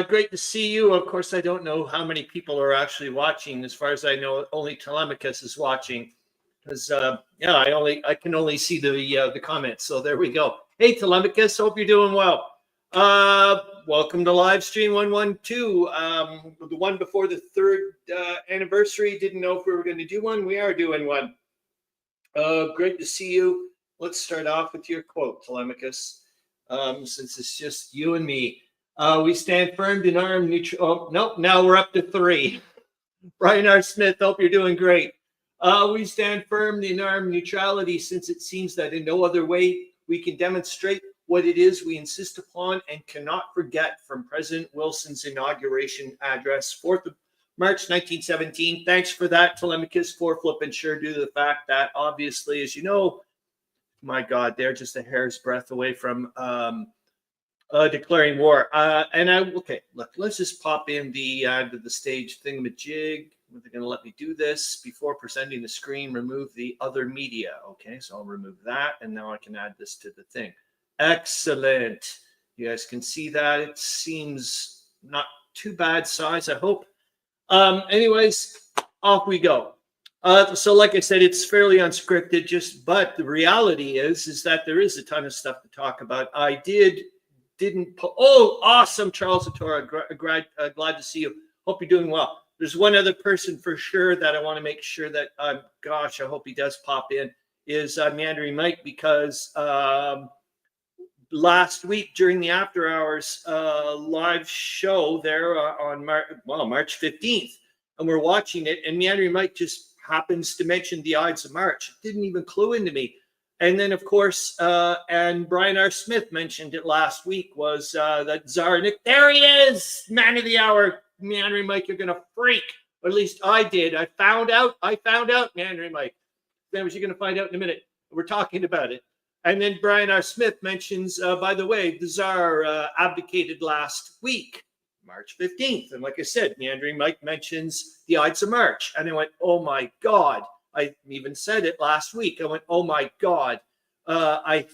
Great to see you. Of course, I don't know how many people are actually watching. As far as I know, only Telemachus is watching. Because yeah, I can only see the comments. So there we go. Hey, Telemachus, hope you're doing well. Welcome to LiveStream 112. The one before the third anniversary. Didn't know if we were going to do one. We are doing one. Great to see you. Let's start off with your quote, Telemachus. Since it's just you and me. We stand firm in armed neutral. Oh, nope, now we're up to 3. Brian R. Smith, hope you're doing great. We stand firm in armed neutrality since it seems that in no other way we can demonstrate what it is we insist upon and cannot forget from President Wilson's inauguration address, 4th of March 1917. Thanks for that, Telemachus, for flipping sure due to the fact that obviously, as you know, my God, they're just a hair's breadth away from declaring war. Okay, look, let's just pop in the stage thingamajig. They're going to let me do this before presenting the screen. Remove the other media. Okay, so I'll remove that, and now I can add this to the thing. Excellent. You guys can see that. It seems not too bad size, I hope. Anyways, off we go. So like I said, it's fairly unscripted, but the reality is that there is a ton of stuff to talk about. I didn't put, oh, awesome, Charles Atora, glad to see you. Hope you're doing well. There's one other person for sure that I want to make sure that, gosh, I hope he does pop in, is Meandering Mike, because last week during the After Hours live show there on March 15th, and we're watching it, and Meandering Mike just happens to mention the Ides of March. It didn't even clue into me. And then, of course, and Brian R. Smith mentioned it last week, was that Tsar Nick. There he is, man of the hour. Meandering Mike, you're going to freak. Or at least I did. I found out, Meandering Mike. Then you're going to find out in a minute. We're talking about it. And then Brian R. Smith mentions, by the way, the Tsar abdicated last week, March 15th. And like I said, Meandering Mike mentions the Ides of March. And I went, oh my God. I even said it last week. I went, oh my God. I'm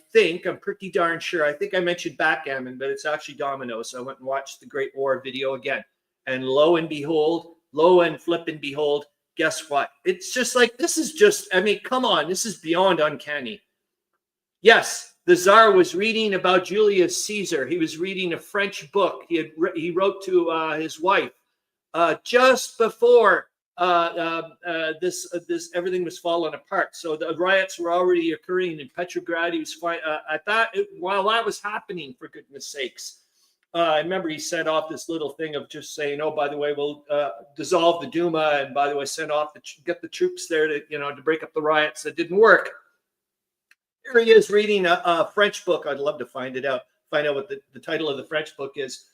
pretty darn sure. I think I mentioned backgammon, but it's actually dominoes. So I went and watched the Great War video again. And lo and flip and behold, guess what? It's just like, this is just, I mean, come on. This is beyond uncanny. Yes, the Tsar was reading about Julius Caesar. He was reading a French book. He wrote to his wife just before this everything was falling apart. So the riots were already occurring in Petrograd. He was while that was happening, for goodness sakes. I remember he sent off this little thing of just saying, "Oh, by the way, we'll dissolve the Duma, and by the way, send off get the troops there to break up the riots." That didn't work. Here he is reading a French book. I'd love to find out what the title of the French book is,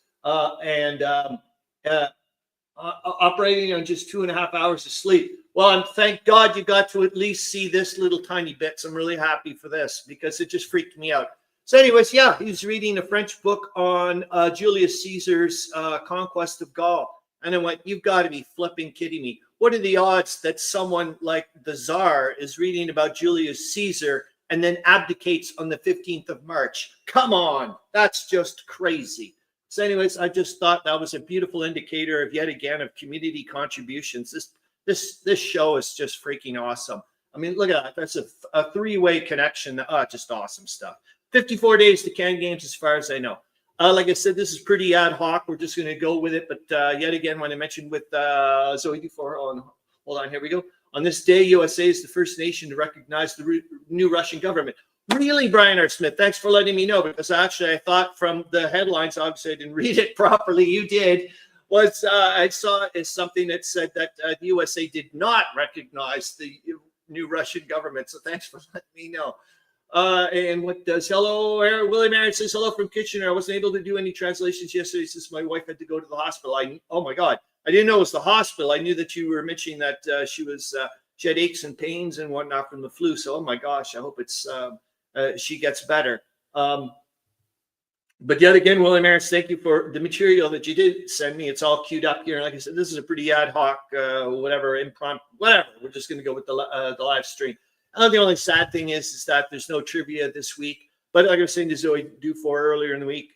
operating on just 2.5 hours of sleep. Well, thank God you got to at least see this little tiny bits. I'm really happy for this because it just freaked me out. So anyways, yeah, he's reading a French book on Julius Caesar's conquest of Gaul. And I went, you've got to be flipping kidding me. What are the odds that someone like the Tsar is reading about Julius Caesar and then abdicates on the 15th of March? Come on, that's just crazy. So anyways, I just thought that was a beautiful indicator of, yet again, of community contributions. This show is just freaking awesome. I mean, look at that. That's a three-way connection. Just awesome stuff. 54 days to Can Games as far as I know. Like I said, this is pretty ad hoc. We're just going to go with it. But yet again, when I mentioned with Zoe Dufour, hold on, here we go. On this day, USA is the first nation to recognize the new Russian government. Really, Brian R. Smith, thanks for letting me know, because actually I thought from the headlines, obviously I didn't read it properly, you did, I saw is something that said that the USA did not recognize the new Russian government. So thanks for letting me know. And what does hello, William Aaron says hello from Kitchener. I wasn't able to do any translations yesterday since my wife had to go to the hospital. Oh my God, I didn't know it was the hospital. I knew that you were mentioning that she had aches and pains and whatnot from the flu. So, oh my gosh, I hope she gets better. But yet again, William Aaron, thank you for the material that you did send me. It's all queued up here. Like I said, this is a pretty ad hoc, impromptu, whatever. We're just going to go with the live stream. The only sad thing is that there's no trivia this week. But like I was saying to Zoe Dufour earlier in the week,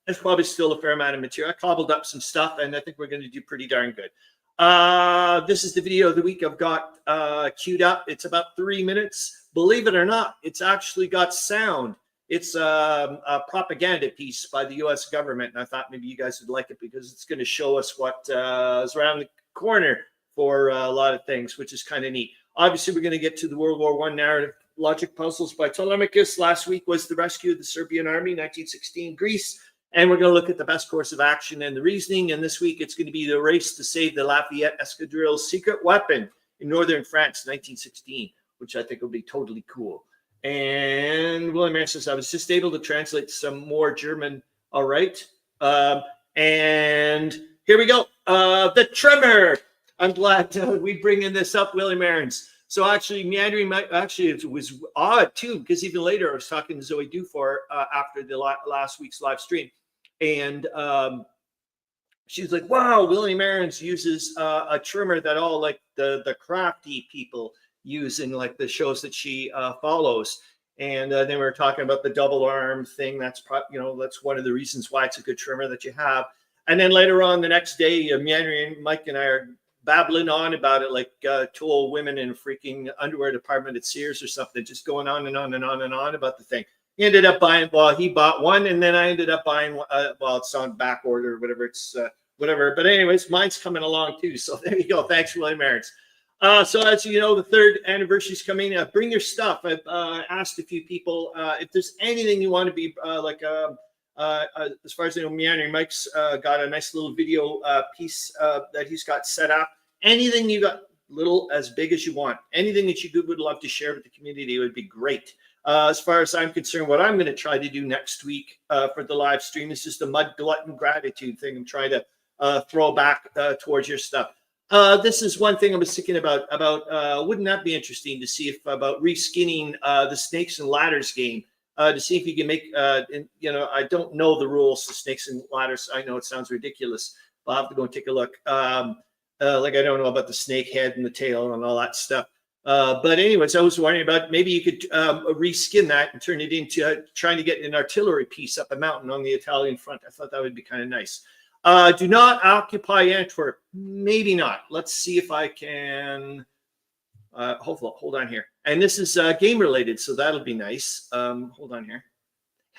There's probably still a fair amount of material. I cobbled up some stuff, and I think we're going to do pretty darn good. This is the video of the week I've got queued up. It's about 3 minutes. Believe it or not, it's actually got sound. It's a propaganda piece by the U.S. government, and I thought maybe you guys would like it because it's going to show us what is around the corner for a lot of things, which is kind of neat. Obviously, we're going to get to the World War I narrative logic puzzles by Telemachus. Last week was the rescue of the Serbian army, 1916 Greece. And we're going to look at the best course of action and the reasoning. And this week, it's going to be the race to save the Lafayette Escadrille's secret weapon in northern France, 1916, which I think will be totally cool. And William Aaron says, I was just able to translate some more German. All right. And here we go. The Tremor. I'm glad we bringing this up, William Aarons. So actually, meandering, actually, it was odd too, because even later I was talking to Zoe Dufour after the last week's live stream. And she was like, wow, William Aarons uses a trimmer that all like the crafty people use in like the shows that she follows. And then we were talking about the double arm thing. That's that's one of the reasons why it's a good trimmer that you have. And then later on the next day, meandering Mike and I are babbling on about it like two old women in a freaking underwear department at Sears or something, just going on and on and on and on about the thing. He ended up buying, well, he bought one, and then I ended up buying, well, it's on back order or whatever, it's whatever. But anyways, mine's coming along too. So there you go. Thanks, William Aarons. So as you know, the 3rd anniversary is coming. Bring your stuff. I've asked a few people if there's anything you want to be as far as I know, Meandering Mike's got a nice little video piece that he's got set up. Anything you got, little as big as you want. Anything that you would love to share with the community would be great. As far as I'm concerned, what I'm going to try to do next week for the live stream is just a mud glutton gratitude thing. I'm trying to throw back towards your stuff. This is one thing I was thinking about wouldn't that be interesting to see if about reskinning the Snakes and Ladders game to see if you can make, I don't know the rules to Snakes and Ladders. I know it sounds ridiculous, but I'll have to go and take a look. Like I don't know about the snake head and the tail and all that stuff. But anyways, I was wondering about maybe you could reskin that and turn it into trying to get an artillery piece up a mountain on the Italian front. I thought that would be kind of nice. Do not occupy Antwerp. Maybe not. Let's see if I can. Hold on here. And this is game related, so that'll be nice. Hold on here.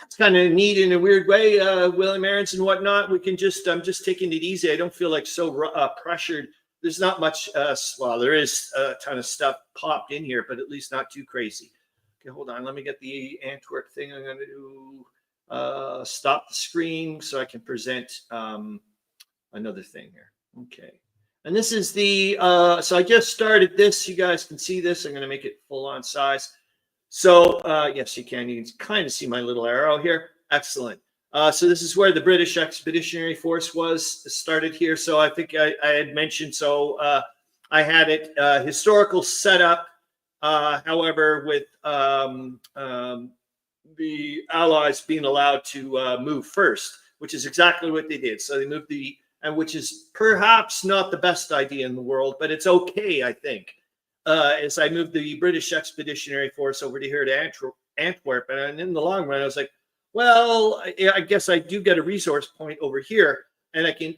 That's kind of neat in a weird way. William Aarons and whatnot. I'm just taking it easy. I don't feel like so pressured. There's not much. Well, there is a ton of stuff popped in here, but at least not too crazy. Okay, hold on. Let me get the Antwerp thing. I'm going to do stop the screen so I can present another thing here. Okay. And this is the, so I just started this. You guys can see this. I'm going to make it full on size. So yes, you can. You can kind of see my little arrow here. Excellent. So this is where the British Expeditionary Force was started here. So I think I had mentioned, so I had it historical setup, however, with the Allies being allowed to move first, which is exactly what they did. So they moved and which is perhaps not the best idea in the world, but it's okay, I think. As I moved the British Expeditionary Force over to here to Antwerp, and in the long run, I was like, well, I guess I do get a resource point over here, and I can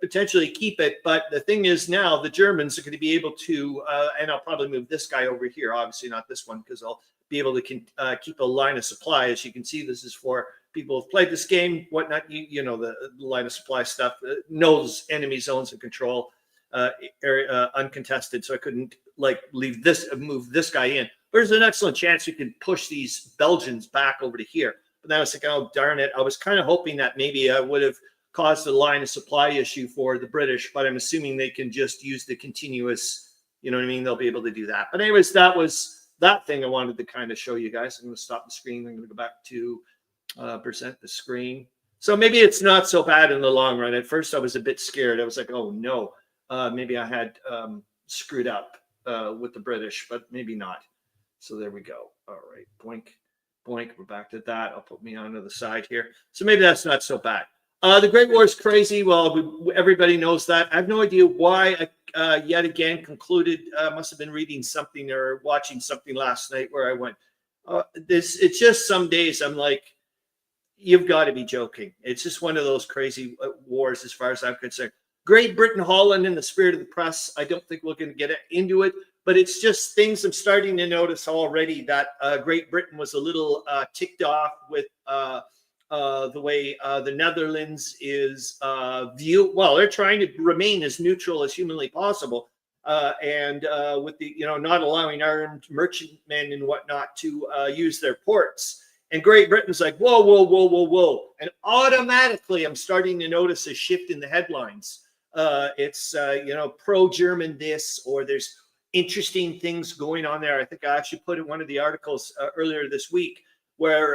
potentially keep it. But the thing is now the Germans are going to be able to, and I'll probably move this guy over here, obviously not this one, because I'll be able to keep a line of supply. As you can see, this is for people who've played this game, whatnot, you know, the line of supply stuff, knows enemy zones and control, area uncontested. So I couldn't move this guy in. There's an excellent chance we could push these Belgians back over to here. But then I was like, oh, darn it. I was kind of hoping that maybe I would have caused a line of supply issue for the British, but I'm assuming they can just use the continuous, you know what I mean? They'll be able to do that. But anyways, that was that thing I wanted to kind of show you guys. I'm going to stop the screen. I'm going to go back to present the screen. So maybe it's not so bad in the long run. At first, I was a bit scared. I was like, oh, no, maybe I had screwed up with the British, but maybe not. So there we go. All right, boink. Boink, we're back to that. I'll put me onto the side here. So maybe that's not so bad. The Great War is crazy. Well, everybody knows that. I have no idea why I yet again concluded, must have been reading something or watching something last night where I went, it's just some days I'm like, you've got to be joking. It's just one of those crazy wars as far as I'm concerned. Great Britain, Holland, in the spirit of the press. I don't think we're going to get into it, but it's just things I'm starting to notice already that Great Britain was a little ticked off with the way the Netherlands is viewed. Well, they're trying to remain as neutral as humanly possible. And with the, not allowing armed merchantmen and whatnot to use their ports. And Great Britain's like, whoa, whoa, whoa, whoa, whoa. And automatically, I'm starting to notice a shift in the headlines. It's, pro-German this, or there's interesting things going on there. I think I actually put in one of the articles earlier this week where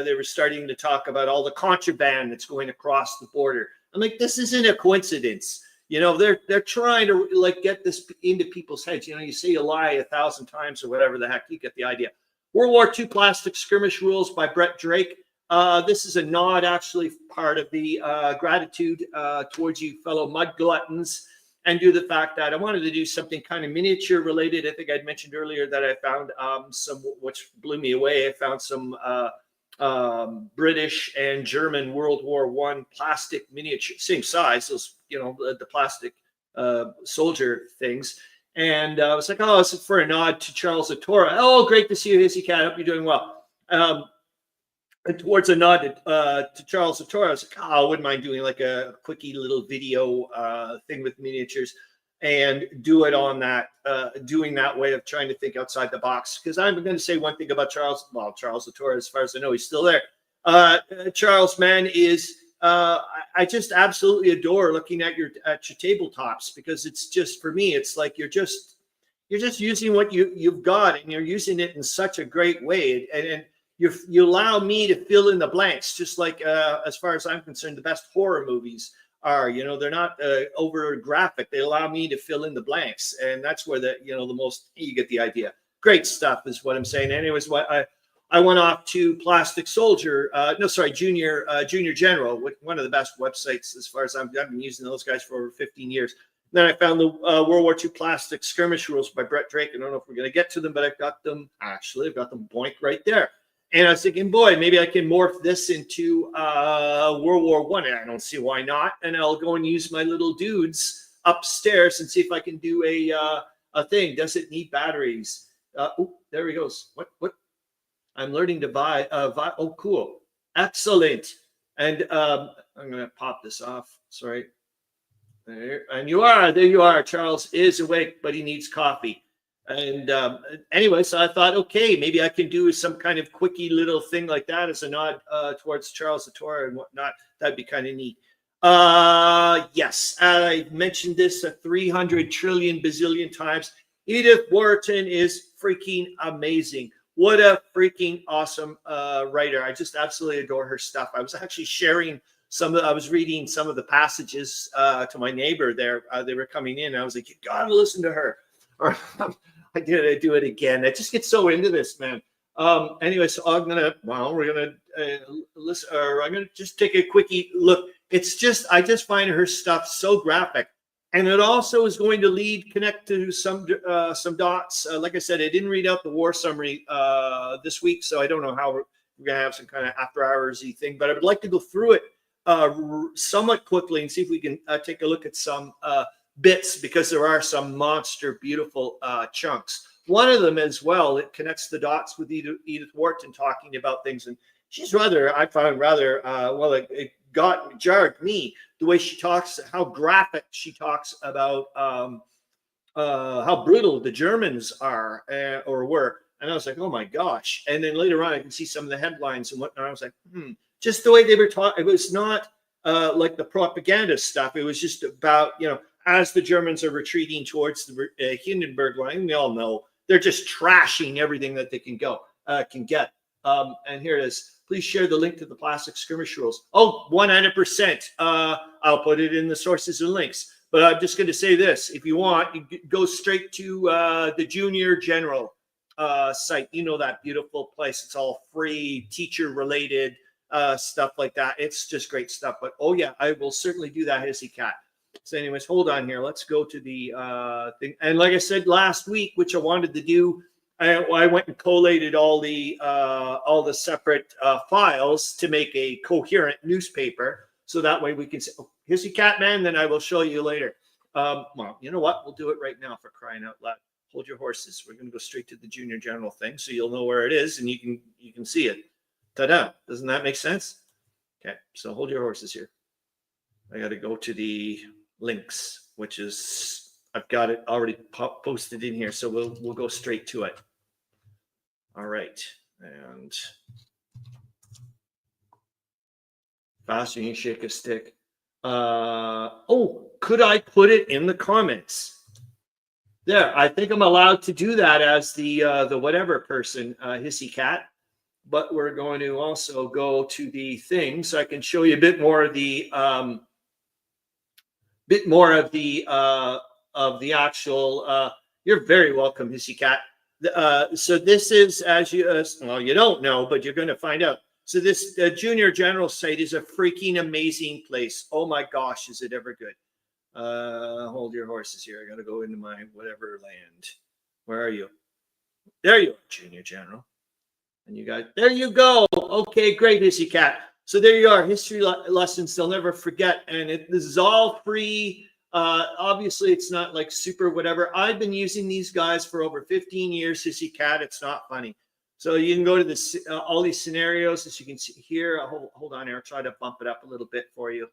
they were starting to talk about all the contraband that's going across the border. I'm like, this isn't a coincidence. They're trying to like get this into people's heads. You say a lie 1,000 times or whatever the heck, you get the idea. World War II Plastic Skirmish Rules by Brett Drake. This is a nod, actually, part of the gratitude towards you fellow mud gluttons, and due to the fact that I wanted to do something kind of miniature related. I think I'd mentioned earlier that I found some, which blew me away. I found some British and German World War I plastic miniature, same size, those, the plastic soldier things. And I was like, oh, this is for a nod to Charles Atora. Oh, great to see you, Hissy Cat. Hope you're doing well. And towards a nod to Charles Atora, I was like, oh, I wouldn't mind doing like a quickie little video thing with miniatures and do it on that, doing that way of trying to think outside the box. Because I'm going to say one thing about Charles Atora, as far as I know, he's still there. Charles, man, is I just absolutely adore looking at your tabletops, because it's just, for me, it's like you're just using what you've got, and you're using it in such a great way, and you allow me to fill in the blanks, just like as far as I'm concerned, the best horror movies are. They're not over graphic. They allow me to fill in the blanks, and that's where the most, you get the idea. Great stuff is what I'm saying. Anyways, what I went off to Plastic Soldier, Junior General, one of the best websites as far as I've been using those guys for over 15 years. Then I found the World War II Plastic Skirmish Rules by Brett Drake. I don't know if we're going to get to them, but I've got them boink right there. And I was thinking, boy, maybe I can morph this into World War I. I don't see why not. And I'll go and use my little dudes upstairs and see if I can do a thing. Does it need batteries? Oh, there he goes. What? I'm learning to buy. Oh, cool. Excellent. And I'm going to pop this off. Sorry. There you are. Charles is awake, but he needs coffee. And anyway, so I thought, okay, maybe I can do some kind of quickie little thing like that as a nod towards Charles Atora and whatnot. That'd be kind of neat. Yes, I mentioned this 300 trillion bazillion times. Edith Wharton is freaking amazing. What a freaking awesome writer. I just absolutely adore her stuff. I was actually sharing I was reading some of the passages to my neighbor there. They were coming in. I was like, you gotta listen to her. Or I do it again. I just get so into this, man. Anyway, so we're gonna listen, or I'm gonna just take a quickie look. It's just, I just find her stuff so graphic, and it also is going to connect to some dots. Like I said, I didn't read out the war summary this week, so I don't know how we're gonna have some kind of after hoursy thing. But I would like to go through it somewhat quickly and see if we can take a look at some bits, because there are some monster beautiful chunks. One of them as well, it connects the dots with Edith Wharton talking about things, and she's I found rather it jarred me the way she talks, how graphic she talks about how brutal the Germans are or were. And I was like, oh my gosh. And then later on I can see some of the headlines and whatnot. I was like, just the way they were talking. It was not like the propaganda stuff. It was just about, as the Germans are retreating towards the Hindenburg line, we all know they're just trashing everything that they can get. And here it is. Please share the link to the Plastic Skirmish Rules. Oh, 100%. I'll put it in the sources and links. But I'm just going to say this. If you want, you go straight to the Junior General site. That beautiful place. It's all free, teacher-related stuff like that. It's just great stuff. But, oh, yeah, I will certainly do that, Hissy Cat. So anyways, hold on here. Let's go to the thing. And like I said last week, which I wanted to do I went and collated all the separate files to make a coherent newspaper. So that way we can say, oh, Hissy Cat Man, then I will show you later. Well, you know what? We'll do it right now, for crying out loud. Hold your horses. We're going to go straight to the Junior General thing, so you'll know where it is and you can see it. Ta-da! Doesn't that make sense? Okay, so hold your horses here. I got to go to the links, which is I've got it already posted in here, so we'll go straight to it. All right, and faster you shake a stick. Oh, could I put it in the comments? There, I think I'm allowed to do that as the whatever person, Hissy Cat. But we're going to also go to the thing so I can show you a bit more of the actual. You're very welcome, Hissy Cat. So this is, as you well, you don't know, but you're going to find out. So this Junior General site is a freaking amazing place. Oh my gosh, is it ever good? Hold your horses here. I got to go into my whatever land. Where are you? There you are, Junior General. And you guys, there you go. Okay, great, Hissy Cat. So there you are, history lessons they'll never forget. And this is all free. Obviously, it's not like super whatever. I've been using these guys for over 15 years, Hissy Cat. It's not funny. So you can go to this all these scenarios, as you can see here. Hold on here. I'll try to bump it up a little bit for you.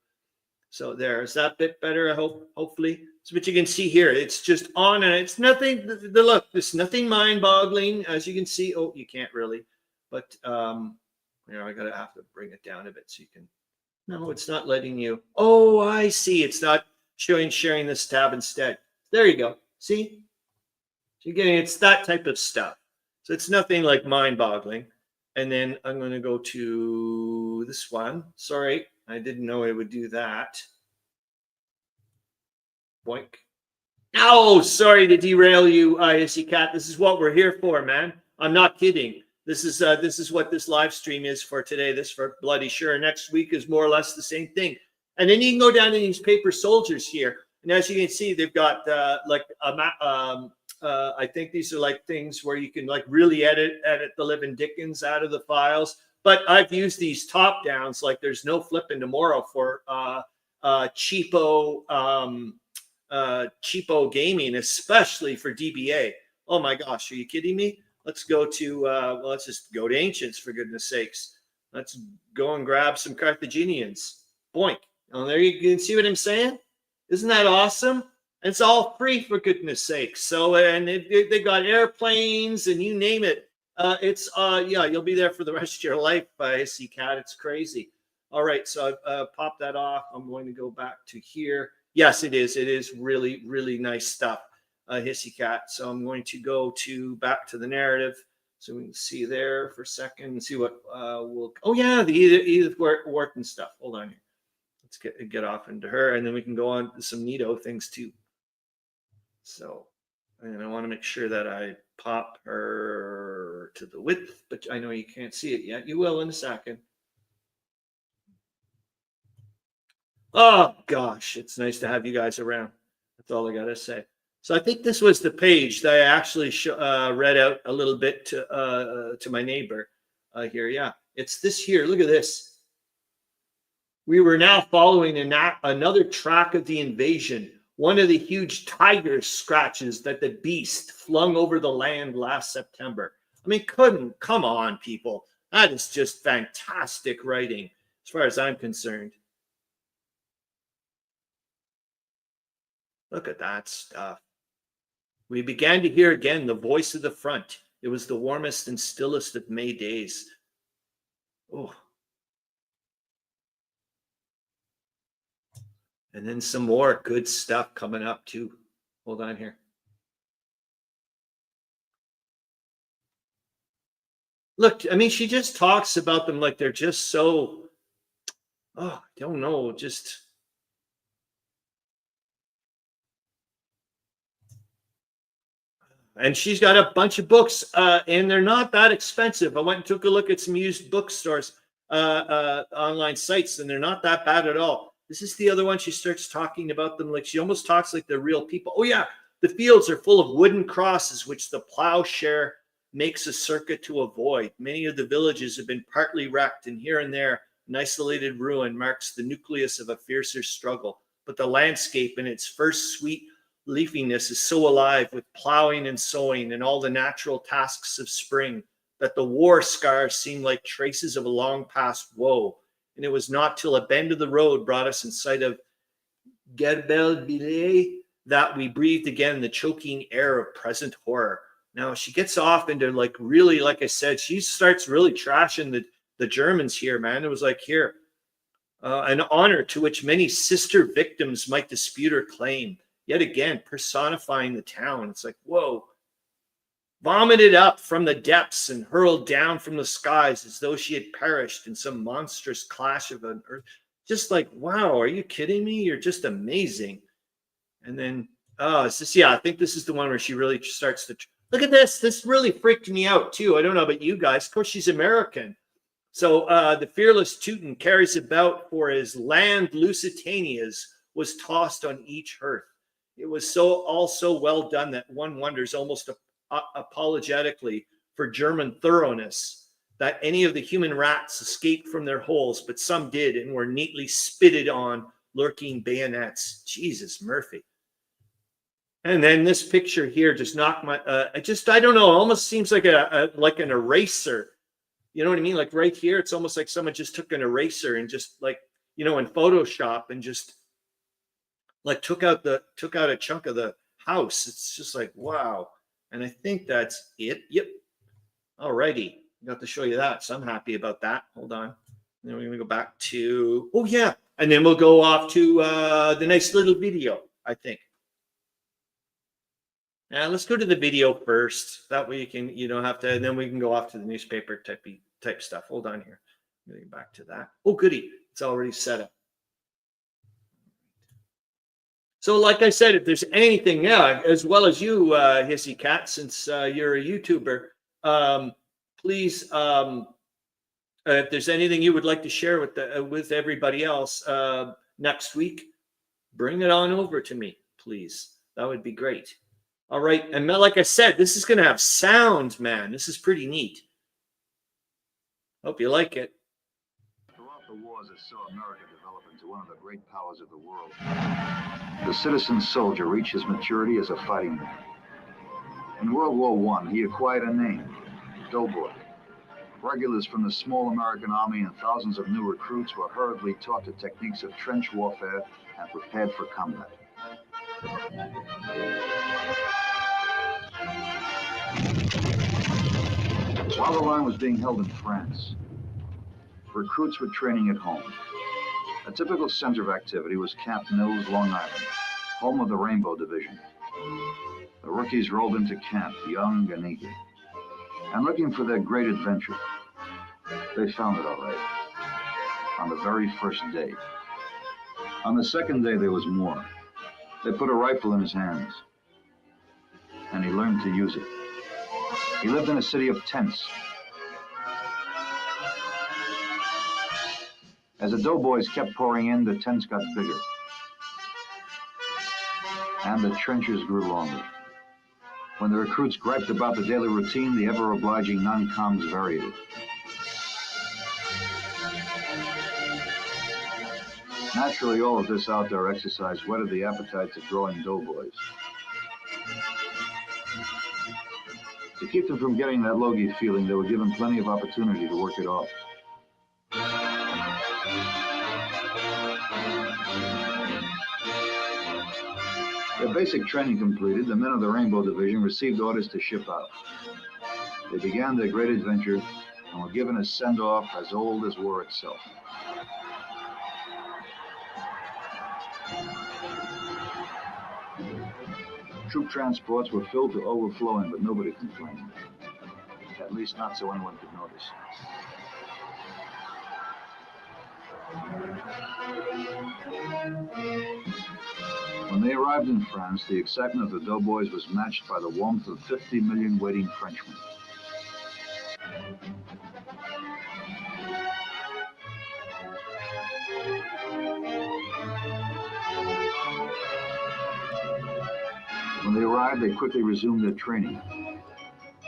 So there, is that a bit better? I hope, hopefully. So what you can see here, it's just on, and it's nothing. Look, there's nothing mind-boggling, as you can see. Oh, you can't really. But you know, I gotta have to bring it down a bit so you can. No, it's not letting you. Oh, I see. It's not sharing this tab instead. There you go. See? So you're getting it's that type of stuff. So it's nothing like mind-boggling. And then I'm going to go to this one. Sorry, I didn't know it would do that. Boink. Oh, sorry to derail you, Hissy Cat. This is what we're here for, man. I'm not kidding. This is what this live stream is for today. This for bloody sure. Next week is more or less the same thing. And then you can go down to these paper soldiers here. And as you can see, they've got like I think these are like things where you can like really edit the living dickens out of the files. But I've used these top downs like there's no flipping tomorrow for cheapo gaming, especially for DBA. Oh my gosh, are you kidding me? Let's go to, well, let's just go to ancients, for goodness sakes. Let's go and grab some Carthaginians. Boink. Oh, there you can see what I'm saying? Isn't that awesome? It's all free, for goodness sakes. So, and they got airplanes and you name it. Yeah, you'll be there for the rest of your life, Hissy Cat. It's crazy. All right, so I've popped that off. I'm going to go back to here. Yes, it is. It is really, really nice stuff. Hissy Cat. So I'm going to go back to the narrative so we can see there for a second and see what we'll. Oh yeah, the Edith Wharton stuff. Hold on here. Let's get off into her, and then we can go on to some neato things too. So, and I want to make sure that I pop her to the width, but I know you can't see it yet. You will in a second. Oh gosh, it's nice to have you guys around. That's all I gotta say. So I think this was the page that I actually read out a little bit to my neighbor here. Yeah, it's this here. Look at this. We were now following another track of the invasion. One of the huge tiger scratches that the beast flung over the land last September. I mean, come on, people. That is just fantastic writing as far as I'm concerned. Look at that stuff. We began to hear again the voice of the front. It was the warmest and stillest of May days. Oh. And then some more good stuff coming up too. Hold on here. Look, I mean, she just talks about them like they're just so, oh, I don't know, just. And she's got a bunch of books, and they're not that expensive. I went and took a look at some used bookstores, online sites, and they're not that bad at all. This is the other one. She starts talking about them like she almost talks like they're real people. Oh, yeah. The fields are full of wooden crosses, which the plowshare makes a circuit to avoid. Many of the villages have been partly wrecked, and here and there, an isolated ruin marks the nucleus of a fiercer struggle. But the landscape in its first sweet leafiness is so alive with plowing and sowing and all the natural tasks of spring that the war scars seem like traces of a long past woe. And it was not till a bend of the road brought us in sight of Gerbelbile that we breathed again the choking air of present horror. Now she gets off into like really, like I said, she starts really trashing the Germans here, man. It was like, here, an honor to which many sister victims might dispute her claim. Yet again, personifying the town. It's like, whoa. Vomited up from the depths and hurled down from the skies as though she had perished in some monstrous clash of an earth. Just like, wow, are you kidding me? You're just amazing. And then, oh, it's just, yeah, I think this is the one where she really starts to, look at this. This really freaked me out too. I don't know about you guys. Of course, she's American. So the fearless Teuton carries about for his land Lusitanias was tossed on each hearth. It was so also well done that one wonders almost apologetically for German thoroughness that any of the human rats escaped from their holes, but some did and were neatly spitted on lurking bayonets. Jesus, Murphy. And then this picture here just knocked my, I don't know, it almost seems like like an eraser. You know what I mean? Like right here, it's almost like someone just took an eraser and just like, you know, in Photoshop and just like took out a chunk of the house. It's just like, wow. And I think that's it. Yep. Alrighty. Got to show you that. So I'm happy about that. Hold on. And then we're going to go back to, oh yeah. And then we'll go off to the nice little video, I think. Now let's go to the video first. That way you don't have to, and then we can go off to the newspaper type stuff. Hold on here. Getting back to that. Oh, goody. It's already set up. So like I said, if there's anything, yeah, as well as you, Hissy Cat, since you're a YouTuber, please, if there's anything you would like to share with everybody else next week, bring it on over to me, please. That would be great. All right. And like I said, this is going to have sound, man. This is pretty neat. Hope you like it. Throughout the wars that saw America develop into one of the great powers of the world, the citizen soldier reached his maturity as a fighting man. In World War I, he acquired a name, Doughboy. Regulars from the small American army and thousands of new recruits were hurriedly taught the techniques of trench warfare and prepared for combat. While the line was being held in France, recruits were training at home. A typical center of activity was Camp Mills, Long Island, home of the Rainbow Division. The rookies rolled into camp, young and eager, and looking for their great adventure. They found it all right, on the very first day. On the second day, there was more. They put a rifle in his hands, and he learned to use it. He lived in a city of tents. As the doughboys kept pouring in, the tents got bigger, and the trenches grew longer. When the recruits griped about the daily routine, the ever-obliging non-coms varied it. Naturally, all of this outdoor exercise whetted the appetites of growing doughboys. To keep them from getting that logy feeling, they were given plenty of opportunity to work it off. Their basic training completed, the men of the Rainbow Division received orders to ship out. They began their great adventure and were given a send-off as old as war itself. Troop transports were filled to overflowing, but nobody complained. At least not so anyone could notice. When they arrived in France, the excitement of the doughboys was matched by the warmth of 50 million waiting Frenchmen. When they arrived, they quickly resumed their training.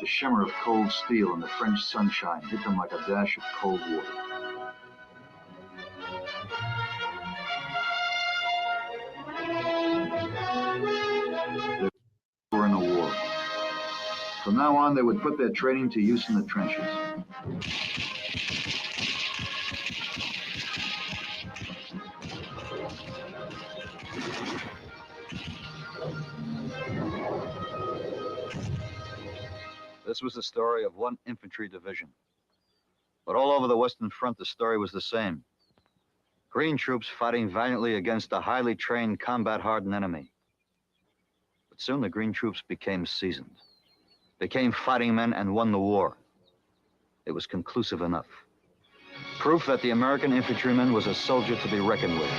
The shimmer of cold steel in the French sunshine hit them like a dash of cold water. They were in a war. From now on, they would put their training to use in the trenches. This was the story of one infantry division. But all over the Western Front, the story was the same. Green troops fighting valiantly against a highly trained, combat-hardened enemy. But soon the Green troops became seasoned, became fighting men and won the war. It was conclusive enough. Proof that the American infantryman was a soldier to be reckoned with.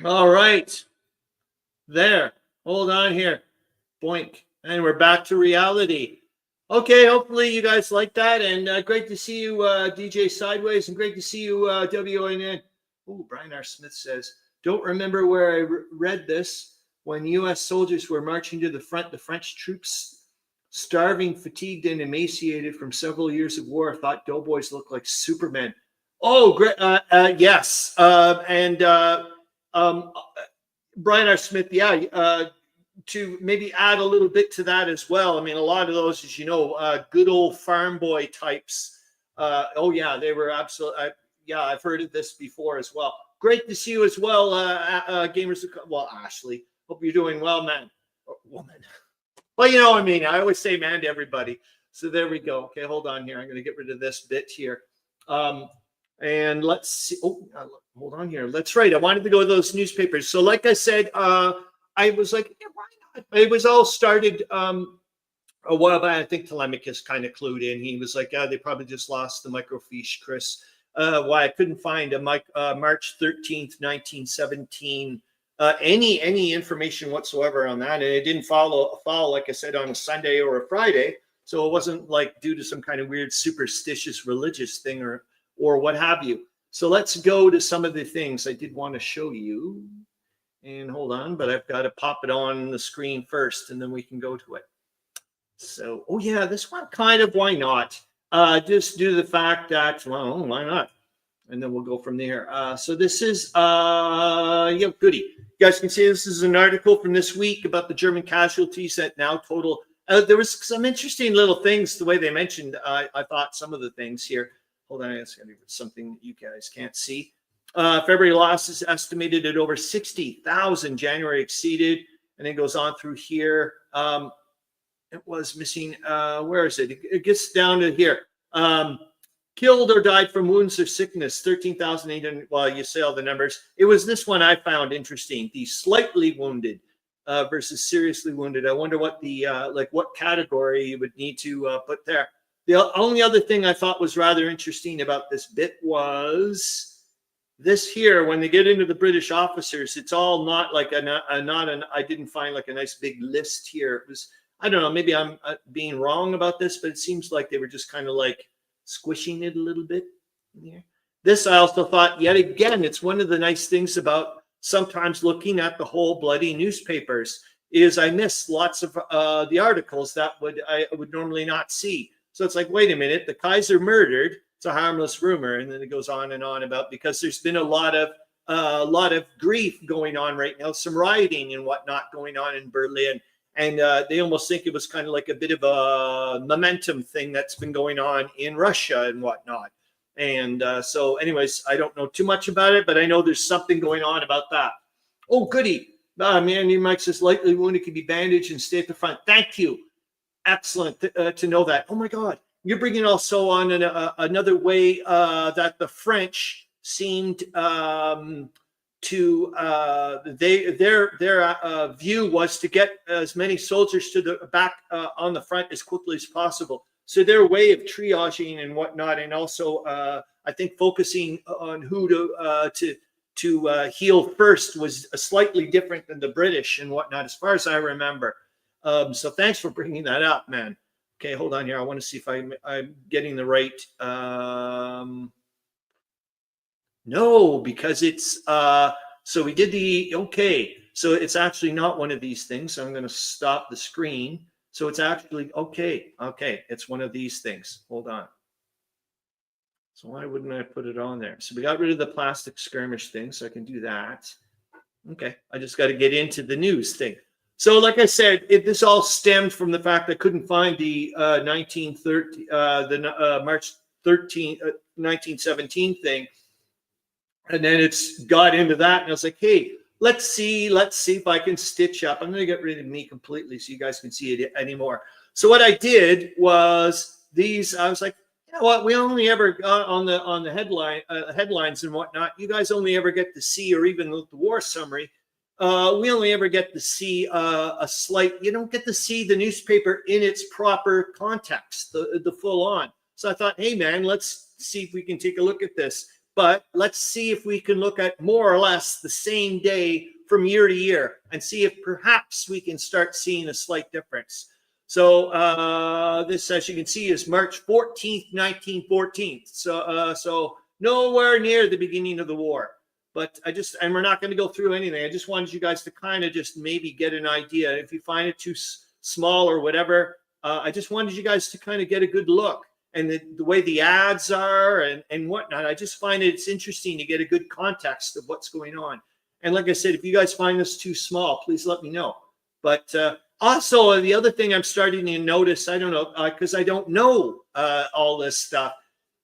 All right. There. Hold on here. Boink. And we're back to reality. Okay, hopefully you guys like that. And great to see you, DJ Sideways. And great to see you, WNN. Oh, Brian R. Smith says, don't remember where I read this. When U.S. soldiers were marching to the front, the French troops, starving, fatigued, and emaciated from several years of war, thought doughboys looked like Supermen. Oh, great. Yes. Brian R. Smith, yeah, to maybe add a little bit to that as well. I mean, a lot of those, as you know, good old farm boy types. Oh, yeah, they were absolutely, yeah, I've heard of this before as well. Great to see you as well, gamers. Well, Ashley, hope you're doing well, man. Or woman. Well, you know what I mean. I always say man to everybody. So there we go. Okay, hold on here. I'm going to get rid of this bit here. And let's see. Oh, hold on here. That's right. I wanted to go to those newspapers. So like I said, I was like, yeah, why not? It was all started a while back. I think Telemachus kind of clued in. He was like, yeah, they probably just lost the microfiche, Chris. Why I couldn't find a March 13th, 1917, any information whatsoever on that. And it didn't fall, like I said, on a Sunday or a Friday. So it wasn't like due to some kind of weird superstitious religious thing or what have you. So let's go to some of the things I did want to show you. And hold on, but I've got to pop it on the screen first, and then we can go to it. So, oh yeah, this one kind of, why not? Just due to the fact that, well, why not? And then we'll go from there. So this is, yeah, goody. You guys can see this is an article from this week about the German casualties that now total. There was some interesting little things, the way they mentioned, I thought some of the things here. Hold on, it's going to be something that you guys can't see. February losses estimated at over 60,000. January exceeded, and then goes on through here. It was missing. Where is it? It gets down to here. Killed or died from wounds or sickness, 13,800. Well, you say all the numbers. It was this one I found interesting. The slightly wounded versus seriously wounded. I wonder what the what category you would need to put there. The only other thing I thought was rather interesting about this bit was this here. When they get into the British officers, it's all not like I didn't find like a nice big list here. It was, I don't know, maybe I'm being wrong about this, but it seems like they were just kind of like squishing it a little bit in here. This I also thought, yet again, it's one of the nice things about sometimes looking at the whole bloody newspapers is I miss lots of the articles that I would normally not see. So it's like, wait a minute, the Kaiser murdered. It's a harmless rumor, and then it goes on and on about, because there's been a lot of grief going on right now, some rioting and whatnot going on in Berlin, and they almost think it was kind of like a bit of a momentum thing that's been going on in Russia and whatnot. And so, anyways, I don't know too much about it, but I know there's something going on about that. Oh, goody. Man, Mike says lightly wounded can be bandaged and stay at the front. Thank you. Excellent to know that. Oh my God, you're bringing also on another way that the French seemed to their view was to get as many soldiers to the back on the front as quickly as possible. So their way of triaging and whatnot, and also I think focusing on who to heal first was slightly different than the British and whatnot, as far as I remember. So thanks for bringing that up, man. Okay, hold on here. I want to see if I'm getting the right. No, because it's so we did the okay. So it's actually not one of these things. So I'm going to stop the screen. So it's actually okay. Okay, it's one of these things. Hold on. So why wouldn't I put it on there? So we got rid of the plastic skirmish thing, so I can do that. Okay, I just got to get into the news thing. So, like I said, this all stemmed from the fact I couldn't find the 1930, March 13, 1917 thing, and then it's got into that, and I was like, hey, let's see if I can stitch up. I'm going to get rid of me completely so you guys can see it anymore. So what I did was these. I was like, you know what? We only ever got on the headlines and whatnot. You guys only ever get to see, or even with the war summary, we only ever get to see a slight. You don't get to see the newspaper in its proper context, the full on. So I thought, hey man, let's see if we can take a look at this. But let's see if we can look at more or less the same day from year to year and see if perhaps we can start seeing a slight difference. So this, as you can see, is March 14th, 1914. So nowhere near the beginning of the war. But and we're not going to go through anything. I just wanted you guys to kind of just maybe get an idea. If you find it too small or whatever, I just wanted you guys to kind of get a good look. And the way the ads are and whatnot, I just find it's interesting to get a good context of what's going on. And like I said, if you guys find this too small, please let me know. But also, the other thing I'm starting to notice, I don't know, because I don't know all this stuff,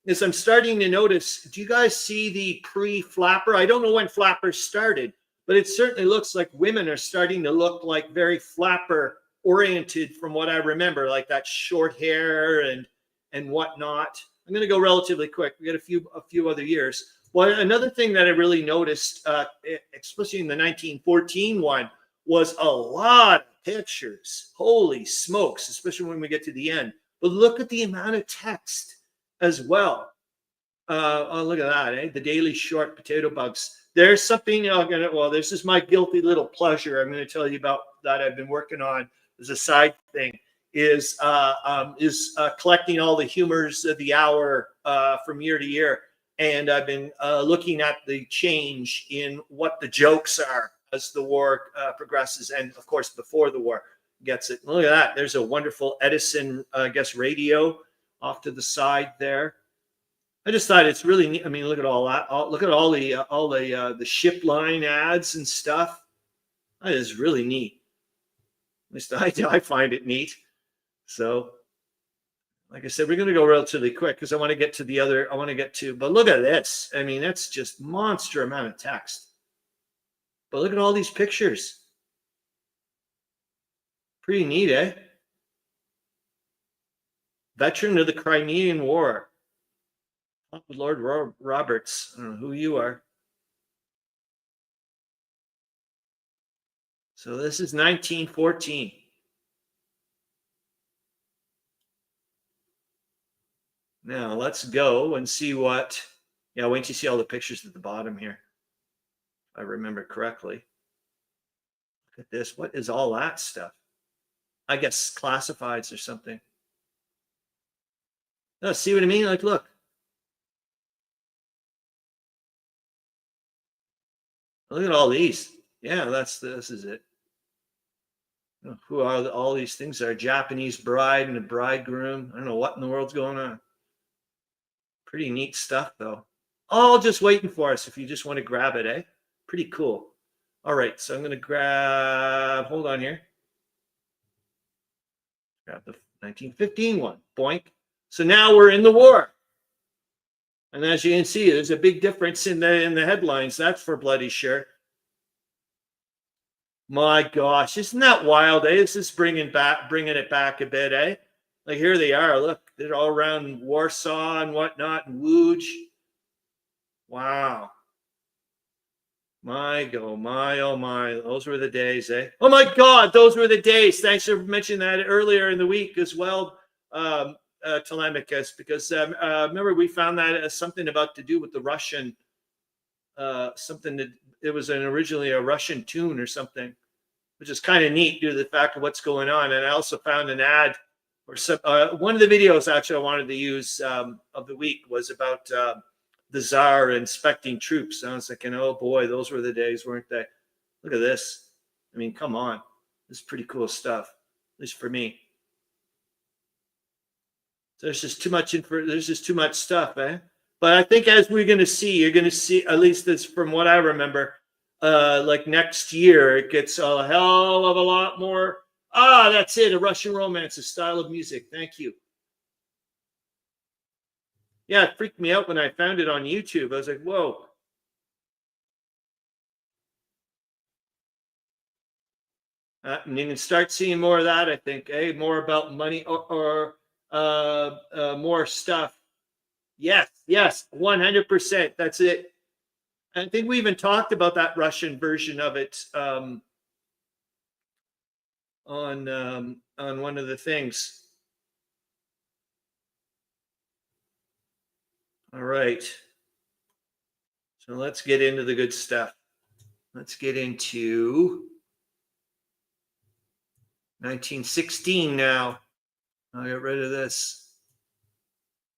is I'm starting to notice, do you guys see the pre-flapper? I don't know when flappers started, but it certainly looks like women are starting to look like very flapper oriented from what I remember, like that short hair and whatnot. I'm going to go relatively quick. We got a few other years. Well, another thing that I really noticed, especially in the 1914 one, was a lot of pictures. Holy smokes, especially when we get to the end. But look at the amount of text as well. Oh, look at that, eh? The Daily Short Potato Bugs. There's something, this is my guilty little pleasure I'm going to tell you about that I've been working on as a side thing. Is collecting all the humors of the hour from year to year. And I've been looking at the change in what the jokes are as the war progresses. And of course, before the war gets it. Look at that. There's a wonderful Edison, radio off to the side there. I just thought it's really neat. I mean, look at all that. Look at all the ship line ads and stuff. That is really neat. At least I find it neat. So, like I said, we're going to go relatively quick because I want to get to the other. But look at this. I mean, that's just monster amount of text. But look at all these pictures. Pretty neat, eh? Veteran of the Crimean War. Lord Roberts. I don't know who you are. So this is 1914. Now let's go and see what. Yeah, wait till you see all the pictures at the bottom here. If I remember correctly. Look at this. What is all that stuff? I guess classifieds or something. No, see what I mean? Like, look. Look at all these. Yeah, this is it. Who are all these things? Are a Japanese bride and a bridegroom. I don't know what in the world's going on. Pretty neat stuff, though. All just waiting for us if you just want to grab it, eh? Pretty cool. All right, so I'm going to grab, hold on here. Grab the 1915 one. Boink. So now we're in the war. And as you can see, there's a big difference in the headlines. That's for bloody sure. My gosh, isn't that wild, eh? This is bringing it back a bit, eh? Like here they are. Look, they're all around Warsaw and whatnot, and Łódź. Wow. My, oh my, those were the days, eh? Oh my God, those were the days. Thanks for mentioning that earlier in the week as well, Telemachus, because remember we found that as something about to do with the Russian, something that it was originally a Russian tune or something, which is kind of neat due to the fact of what's going on. And I also found an ad or some, one of the videos actually I wanted to use of the week was about the Tsar inspecting troops. I was thinking, oh boy, those were the days, weren't they? Look at this. I mean, come on. This is pretty cool stuff, at least for me. There's just too much there's just too much stuff, eh? But I think as we're going to see, you're going to see, at least that's from what I remember, like next year, it gets a hell of a lot more. Ah, that's it. A Russian romance, a style of music. Thank you. Yeah, it freaked me out when I found it on YouTube. I was like, whoa. And you can start seeing more of that, I think. Eh? More about money or more stuff. Yes, 100%. That's it. I think we even talked about that Russian version of it on one of the things. All right. So let's get into the good stuff. Let's get into 1916 now. I'll get rid of this.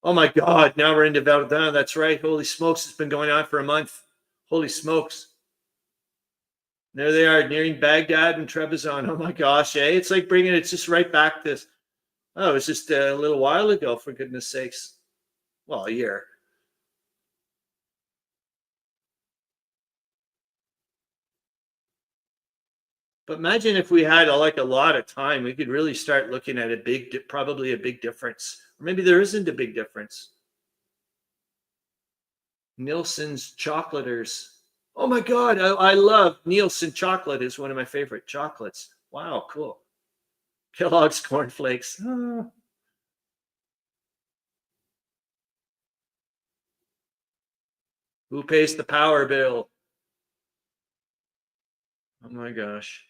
Oh my God, now we're into Verdun. That's right. Holy smokes, it's been going on for a month. Holy smokes. There they are, nearing Baghdad and Trebizond. Oh my gosh, eh? It's like bringing it just right back to, oh, it was just a little while ago, for goodness sakes. Well, a year. But imagine if we had like a lot of time, we could really start looking at probably a big difference. Or maybe there isn't a big difference. Nielsen's Chocolaters. Oh my God, I love Nielsen chocolate. Is one of my favorite chocolates. Wow, cool. Kellogg's cornflakes. Oh. Who pays the power bill? Oh my gosh.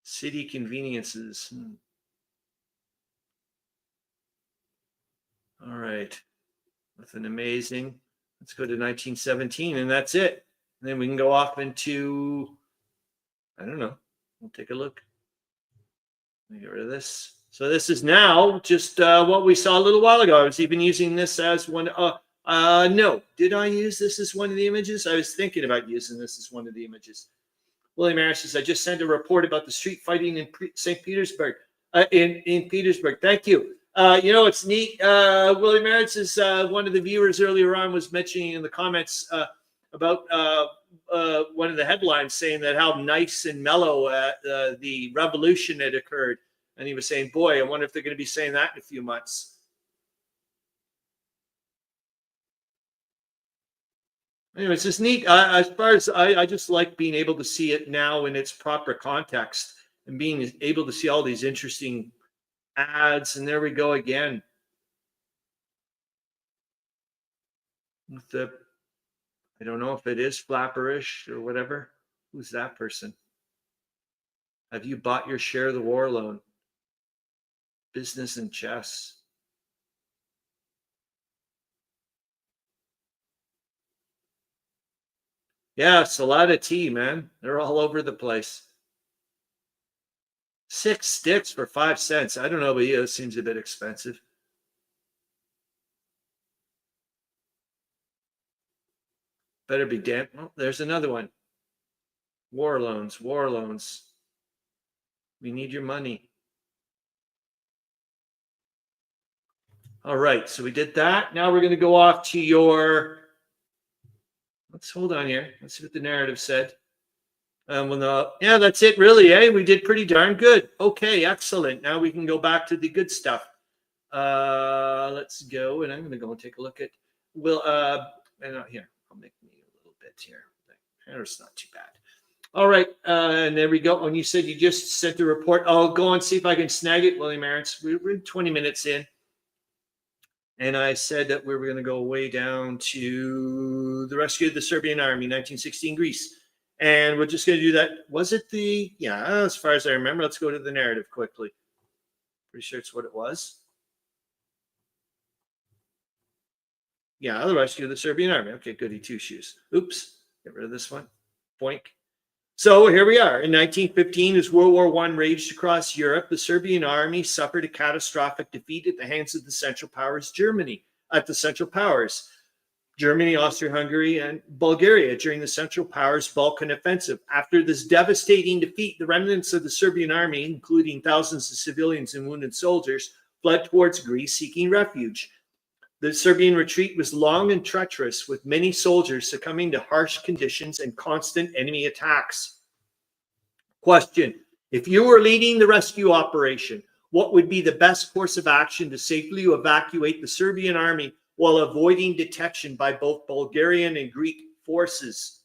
City conveniences. All right. With an amazing. Let's go to 1917, and that's it. And then we can go off into, I don't know. We'll take a look. Let me get rid of this. So this is now just what we saw a little while ago. I was even using this as one. No, did I use this as one of the images? I was thinking about using this as one of the images. William Harris says, I just sent a report about the street fighting in St. Petersburg. In Petersburg. Thank you. It's neat. William Harris is one of the viewers earlier on was mentioning in the comments about one of the headlines saying that how nice and mellow the revolution had occurred. And he was saying, boy, I wonder if they're going to be saying that in a few months. Anyway, it's just neat. As far as I just like being able to see it now in its proper context and being able to see all these interesting ads. And there we go again. With the, I don't know if it is flapperish or whatever. Who's that person? Have you bought your share of the war loan? Business and chess. Yeah, it's a lot of tea, man. They're all over the place. 6 sticks for 5 cents. I don't know, but yeah, it seems a bit expensive. Better be damn. Oh, there's another one. War loans, war loans. We need your money. All right, so we did that. Now we're going to go off to your. Let's hold on here. Let's see what the narrative said. Yeah, that's it, really. Eh? We did pretty darn good. Okay, excellent. Now we can go back to the good stuff. Let's go, and I'm going to go and take a look at. Here, I'll make me a little bit here. It's not too bad. All right, and there we go. And you said you just sent a report. I'll go and see if I can snag it, William Arons. We're 20 minutes in. And I said that we were going to go way down to the rescue of the Serbian army, 1916 Greece. And we're just going to do that. Was it as far as I remember, let's go to the narrative quickly. Pretty sure it's what it was. Yeah, the rescue of the Serbian army. Okay, goody two shoes. Oops, get rid of this one. Boink. So here we are. In 1915, as World War I raged across Europe, the Serbian army suffered a catastrophic defeat at the hands of the Central Powers Germany, Austria-Hungary, and Bulgaria during the Central Powers Balkan Offensive. After this devastating defeat, the remnants of the Serbian army, including thousands of civilians and wounded soldiers, fled towards Greece seeking refuge. The Serbian retreat was long and treacherous, with many soldiers succumbing to harsh conditions and constant enemy attacks. Question: if you were leading the rescue operation, what would be the best course of action to safely evacuate the Serbian army while avoiding detection by both Bulgarian and Greek forces?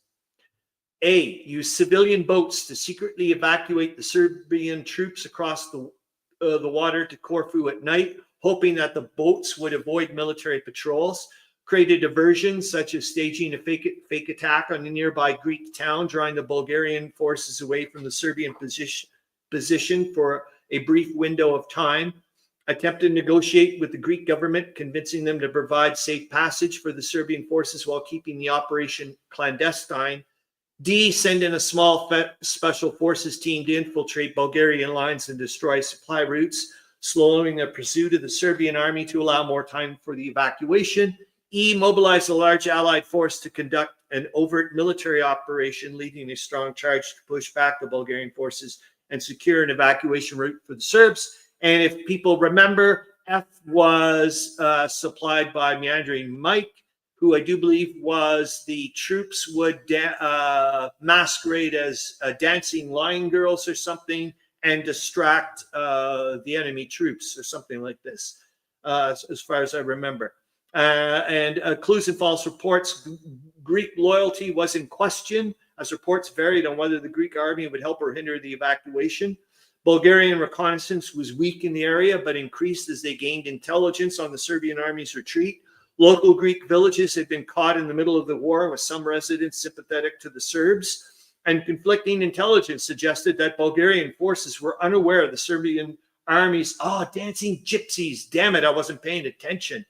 A. Use civilian boats to secretly evacuate the Serbian troops across the water to Corfu at night, hoping that the boats would avoid military patrols. Create a diversion, such as staging a fake attack on a nearby Greek town, drawing the Bulgarian forces away from the Serbian position for a brief window of time. Attempt to negotiate with the Greek government, convincing them to provide safe passage for the Serbian forces while keeping the operation clandestine. D. Send in a small special forces team to infiltrate Bulgarian lines and destroy supply routes, slowing the pursuit of the Serbian army to allow more time for the evacuation. E. Mobilize a large allied force to conduct an overt military operation, leading a strong charge to push back the Bulgarian forces and secure an evacuation route for the Serbs. And if people remember, F was supplied by Meandering Mike, who I do believe was the troops would masquerade as dancing lion girls or something and distract the enemy troops or something like this, as far as I remember. And clues and false reports. Greek loyalty was in question, as reports varied on whether the Greek army would help or hinder the evacuation. Bulgarian reconnaissance was weak in the area, but increased as they gained intelligence on the Serbian army's retreat. Local Greek villages had been caught in the middle of the war, with some residents sympathetic to the Serbs. And conflicting intelligence suggested that Bulgarian forces were unaware of the Serbian army's dancing gypsies. Damn it, I wasn't paying attention.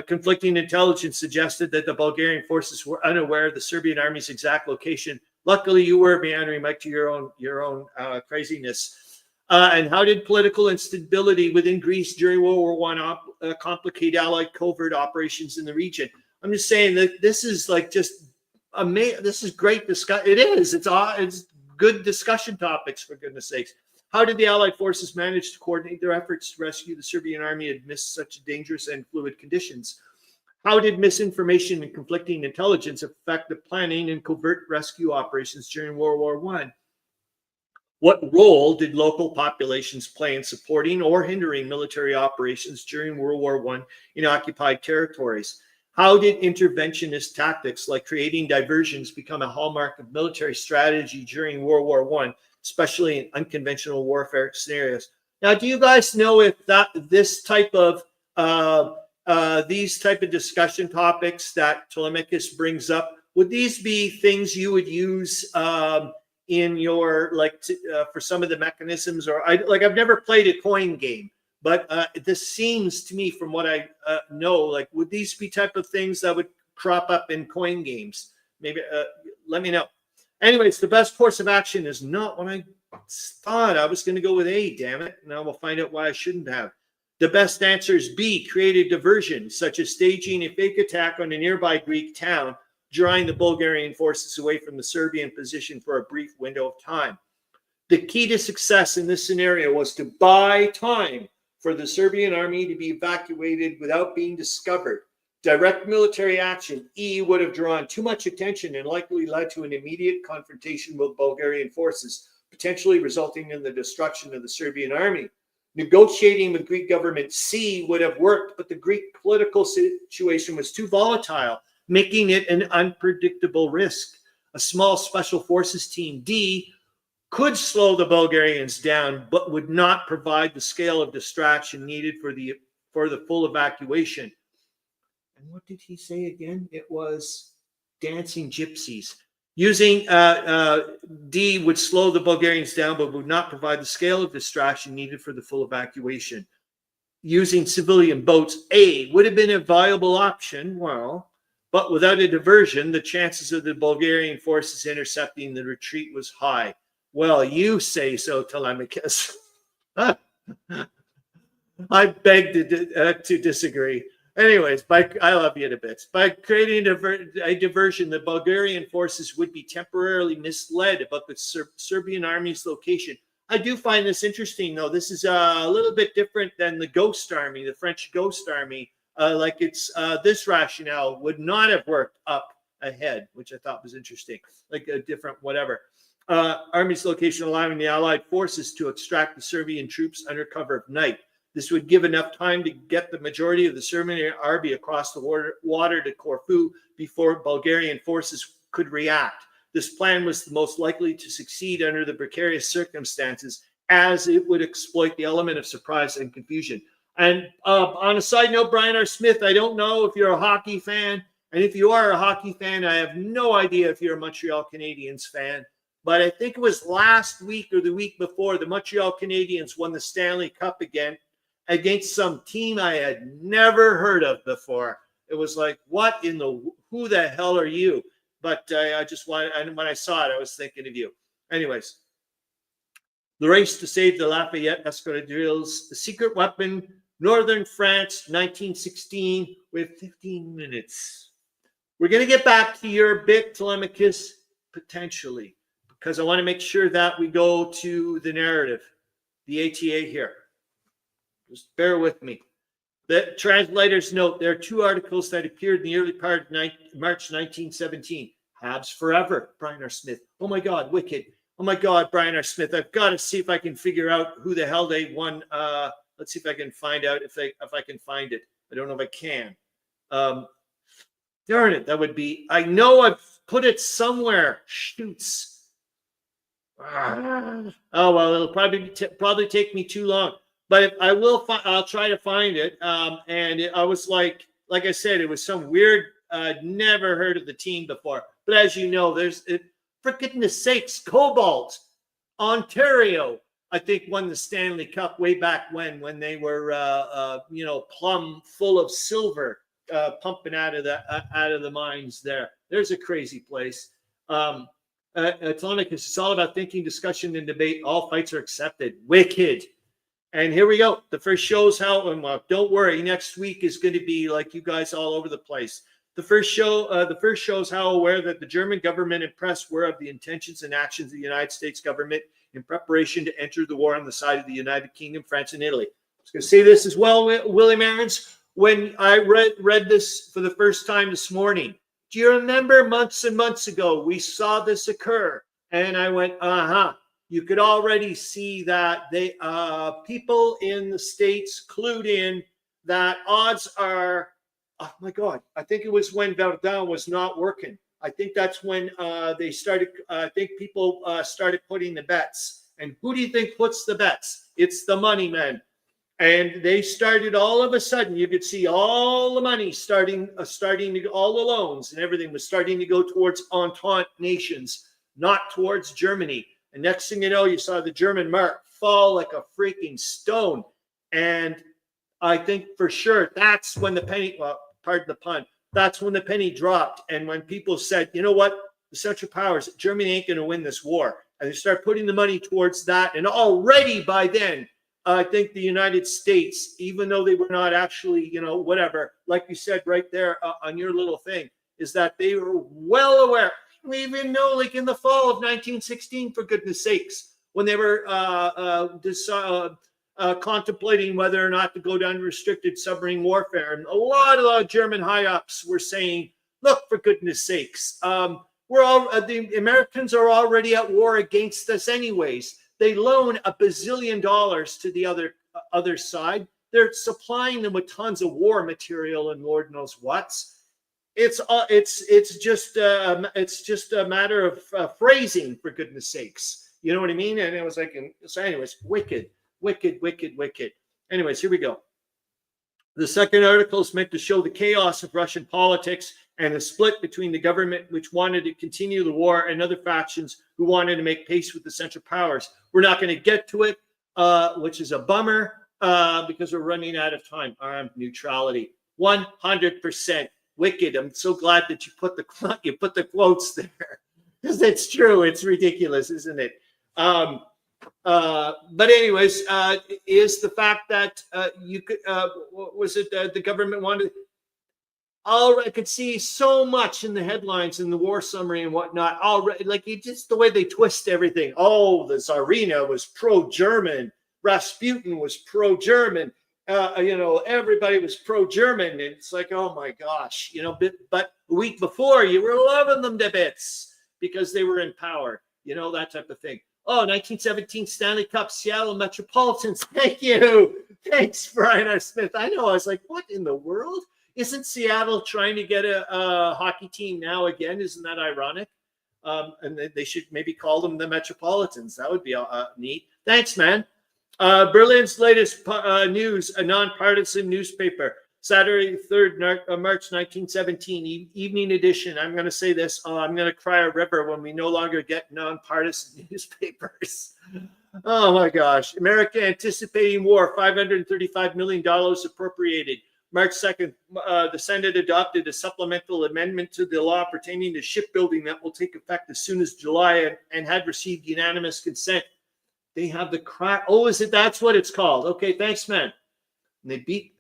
Conflicting intelligence suggested that the Bulgarian forces were unaware of the Serbian army's exact location. Luckily, you were meandering, Mike, to your own craziness. And how did political instability within Greece during World War I complicate Allied covert operations in the region? I'm just saying that this is like just amazing. This is great discussion. It is. It's good discussion topics, for goodness sakes. How did the Allied forces manage to coordinate their efforts to rescue the Serbian army amidst such dangerous and fluid conditions? How did misinformation and conflicting intelligence affect the planning and covert rescue operations during World War I? What role did local populations play in supporting or hindering military operations during World War I in occupied territories? How did interventionist tactics like creating diversions become a hallmark of military strategy during World War I, especially in unconventional warfare scenarios? Now, do you guys know if these type of discussion topics that Telemachus brings up, would these be things you would use in your for some of the mechanisms? Or I've never played a coin game, but this seems to me, from what I know, would these be type of things that would crop up in coin games? Maybe let me know. Anyways, the best course of action is not what I thought. I was going to go with A, damn it. Now we'll find out why I shouldn't have. The best answer is B, creative diversion, such as staging a fake attack on a nearby Greek town, drawing the Bulgarian forces away from the Serbian position for a brief window of time. The key to success in this scenario was to buy time for the Serbian army to be evacuated without being discovered. Direct military action, E, would have drawn too much attention and likely led to an immediate confrontation with Bulgarian forces, potentially resulting in the destruction of the Serbian army. Negotiating with Greek government, C, would have worked, but the Greek political situation was too volatile, making it an unpredictable risk. A small special forces team, D, could slow the Bulgarians down, but would not provide the scale of distraction needed for the full evacuation. And what did he say again? It was dancing gypsies. Using D would slow the Bulgarians down, but would not provide the scale of distraction needed for the full evacuation. Using civilian boats, A, would have been a viable option. Well, But without a diversion, the chances of the Bulgarian forces intercepting the retreat was high. Well, you say so, Telemachus. I beg to disagree. Anyways, I love you to bits. By creating a diversion, the Bulgarian forces would be temporarily misled about the Serbian army's location. I do find this interesting, though. This is a little bit different than the Ghost Army, the French Ghost Army. This rationale would not have worked up ahead, which I thought was interesting, like a different whatever. Army's location allowing the Allied forces to extract the Serbian troops under cover of night. This would give enough time to get the majority of the Serbian army across the water to Corfu before Bulgarian forces could react. This plan was the most likely to succeed under the precarious circumstances, as it would exploit the element of surprise and confusion. And on a side note, Brian R. Smith, I don't know if you're a hockey fan. And if you are a hockey fan, I have no idea if you're a Montreal Canadiens fan. But I think it was last week or the week before, the Montreal Canadiens won the Stanley Cup again against some team I had never heard of before. It was like, who the hell are you? But I just wanted, and when I saw it, I was thinking of you. Anyways, the race to save the Lafayette Escadrilles, the secret weapon, Northern France, 1916. We have 15 minutes. We're going to get back to your bit, Telemachus, potentially, because I want to make sure that we go to the narrative, the ATA here. Just bear with me. The translator's note, there are two articles that appeared in the early part of March 1917. Habs Forever, Brian R. Smith. Oh my God, wicked. Oh my God, Brian R. Smith. I've got to see if I can figure out who the hell they won. Let's see if I can find out if I can find it. I don't know if I can. Darn it, that would be. I know I've put it somewhere. Shoots. Oh well, it'll probably take me too long. But if I will, I'll try to find it. And I was like I said, it was some weird. Never heard of the team before. But as you know, for goodness sakes, Cobalt, Ontario, I think won the Stanley Cup way back when they were, plumb full of silver, pumping out of the mines there. There's a crazy place. Telemachus, it's all about thinking, discussion, and debate. All fights are accepted. Wicked. And here we go. The first shows how, well, don't worry, next week is going to be like you guys all over the place. The first shows how aware that the German government and press were of the intentions and actions of the United States government in preparation to enter the war on the side of the United Kingdom, France, and Italy. I was going to say this as well, William Aarons, when I read this for the first time this morning. Do you remember months and months ago, we saw this occur? And I went, You could already see that they people in the States clued in that odds are, oh my God, I think it was when Verdun was not working. I think that's when they started, I think people started putting the bets. And who do you think puts the bets? It's the money men. And they started all of a sudden, you could see all the money starting to, all the loans and everything was starting to go towards Entente nations, not towards Germany. And next thing you know, you saw the German mark fall like a freaking stone. And I think for sure that's when the penny, well, pardon the pun, that's when the penny dropped. And when people said, you know what, the Central Powers, Germany ain't going to win this war. And they start putting the money towards that. And already by then, I think the United States, even though they were not actually, whatever, like you said right there on your little thing, is that they were well aware. We even know, like in the fall of 1916, for goodness sakes, when they were contemplating whether or not to go down to restricted submarine warfare, and a lot of German high-ups were saying, "Look, for goodness sakes, the Americans are already at war against us, anyways. They loan $1 bazillion to the other side. They're supplying them with tons of war material and Lord knows what's." It's just a matter of phrasing, for goodness sakes. You know what I mean? And it was like, so anyways, wicked. Anyways, here we go. The second article is meant to show the chaos of Russian politics and the split between the government, which wanted to continue the war, and other factions who wanted to make peace with the Central Powers. We're not going to get to it, which is a bummer because we're running out of time. Armed neutrality, 100%. Wicked. I'm so glad that you put the quotes there, because it's true. It's ridiculous, isn't it? But anyways, is the fact that you could, what was it, the government wanted? I could see so much in the headlines in the war summary and whatnot. Already, like just the way they twist everything. Oh, the Tsarina was pro-German. Rasputin was pro-German. Everybody was pro-German. And it's like, oh my gosh, but a week before you were loving them to bits because they were in power, that type of thing. Oh, 1917 Stanley Cup, Seattle Metropolitans. Thank you. Thanks, Brian R. Smith. I know. I was like, what in the world? Isn't Seattle trying to get a hockey team now again? Isn't that ironic? And they should maybe call them the Metropolitans. That would be neat. Thanks, man. Berlin's latest news, a nonpartisan newspaper, Saturday, 3rd March 1917, evening edition. I'm going to say this. I'm going to cry a river when we no longer get nonpartisan newspapers. Oh, my gosh. America anticipating war, $535 million appropriated. March 2nd, the Senate adopted a supplemental amendment to the law pertaining to shipbuilding that will take effect as soon as July and had received unanimous consent. They have the crack. Oh, is it? That's what it's called. Okay, thanks, man. And they beat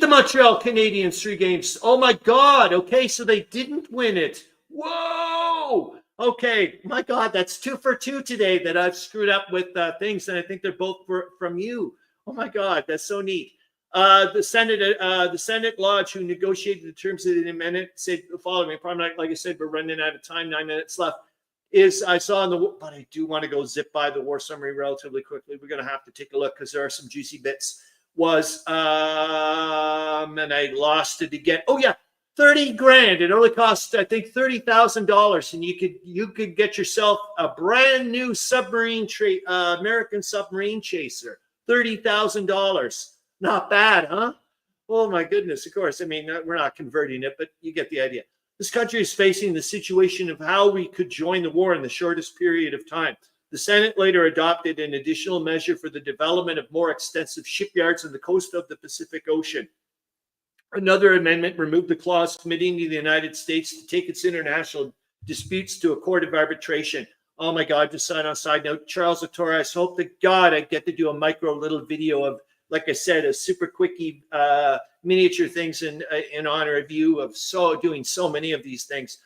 the Montreal Canadiens 3 games. Oh, my God. Okay, so they didn't win it. Whoa. Okay, my God, that's 2 for 2 today that I've screwed up with things, and I think they're both from you. Oh my God, that's so neat. The Senate Lodge, who negotiated the terms of the amendment, said the following. Probably like I said, we're running out of time. 9 minutes left. I saw but I do want to go zip by the war summary relatively quickly. We're going to have to take a look because there are some juicy bits. And I lost it again. Oh yeah. 30 grand. It only cost, I think, $30,000, and you could get yourself a brand new American submarine chaser. $30,000. Not bad, huh? Oh my goodness. Of course. I mean, we're not converting it, but you get the idea. This country is facing the situation of how we could join the war in the shortest period of time. The Senate later adopted an additional measure for the development of more extensive shipyards on the coast of the Pacific Ocean. Another amendment removed the clause permitting the United States to take its international disputes to a court of arbitration. Oh my God, just on a side note, Charles Latore, I hope to God I get to do a micro little video of, like I said, a super quickie miniature things in honor of you of doing so many of these things.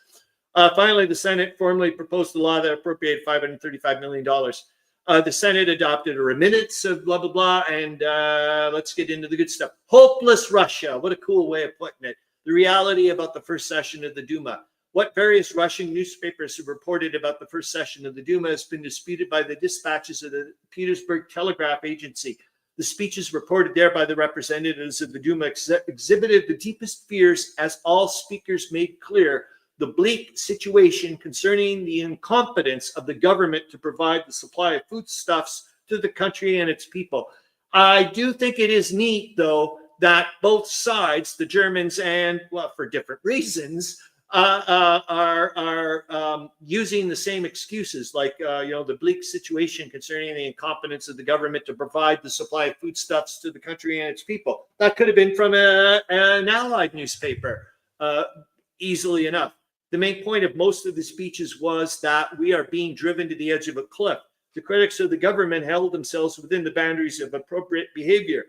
Finally, the Senate formally proposed a law that appropriated $535 million. The Senate adopted a remittance of blah, blah, blah. And let's get into the good stuff. Hopeless Russia. What a cool way of putting it. The reality about the first session of the Duma. What various Russian newspapers have reported about the first session of the Duma has been disputed by the dispatches of the Petersburg Telegraph Agency. The speeches reported there by the representatives of the Duma exhibited the deepest fears, as all speakers made clear the bleak situation concerning the incompetence of the government to provide the supply of foodstuffs to the country and its people. I do think it is neat, though, that both sides, the Germans and, well, for different reasons, are using the same excuses, like the bleak situation concerning the incompetence of the government to provide the supply of foodstuffs to the country and its people. That could have been from an allied newspaper, easily enough. The main point of most of the speeches was that we are being driven to the edge of a cliff. The critics of the government held themselves within the boundaries of appropriate behavior.